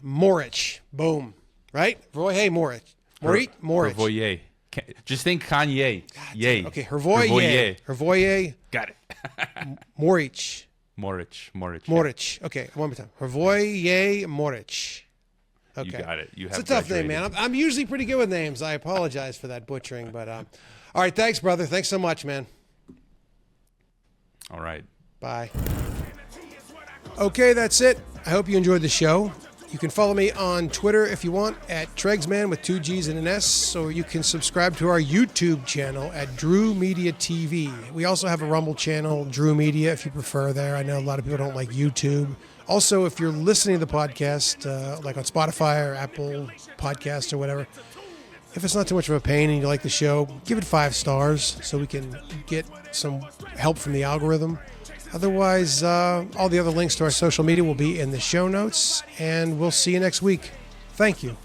Morić. Boom. Right? Hrvoje Morić. Morić. Hrvoje. Just think Kanye. Yay. Okay, Hrvoje. Got it. Morić. Morić. Okay, one more time. Hrvoje Morić. Okay. You got it. It's a tough name, man. I'm usually pretty good with names. I apologize for that butchering, but all right. Thanks, brother. Thanks so much, man. All right. Bye. Okay, that's it. I hope you enjoyed the show. You can follow me on Twitter if you want at Tregsman with 2 G's and an S, or you can subscribe to our YouTube channel at Drew Media TV. We also have a Rumble channel, Drew Media, if you prefer there. I know a lot of people don't like YouTube Also, if you're listening to the podcast, like on Spotify or Apple Podcasts or whatever, if it's not too much of a pain and you like the show, give it 5 stars so we can get some help from the algorithm. Otherwise, all the other links to our social media will be in the show notes, and we'll see you next week. Thank you.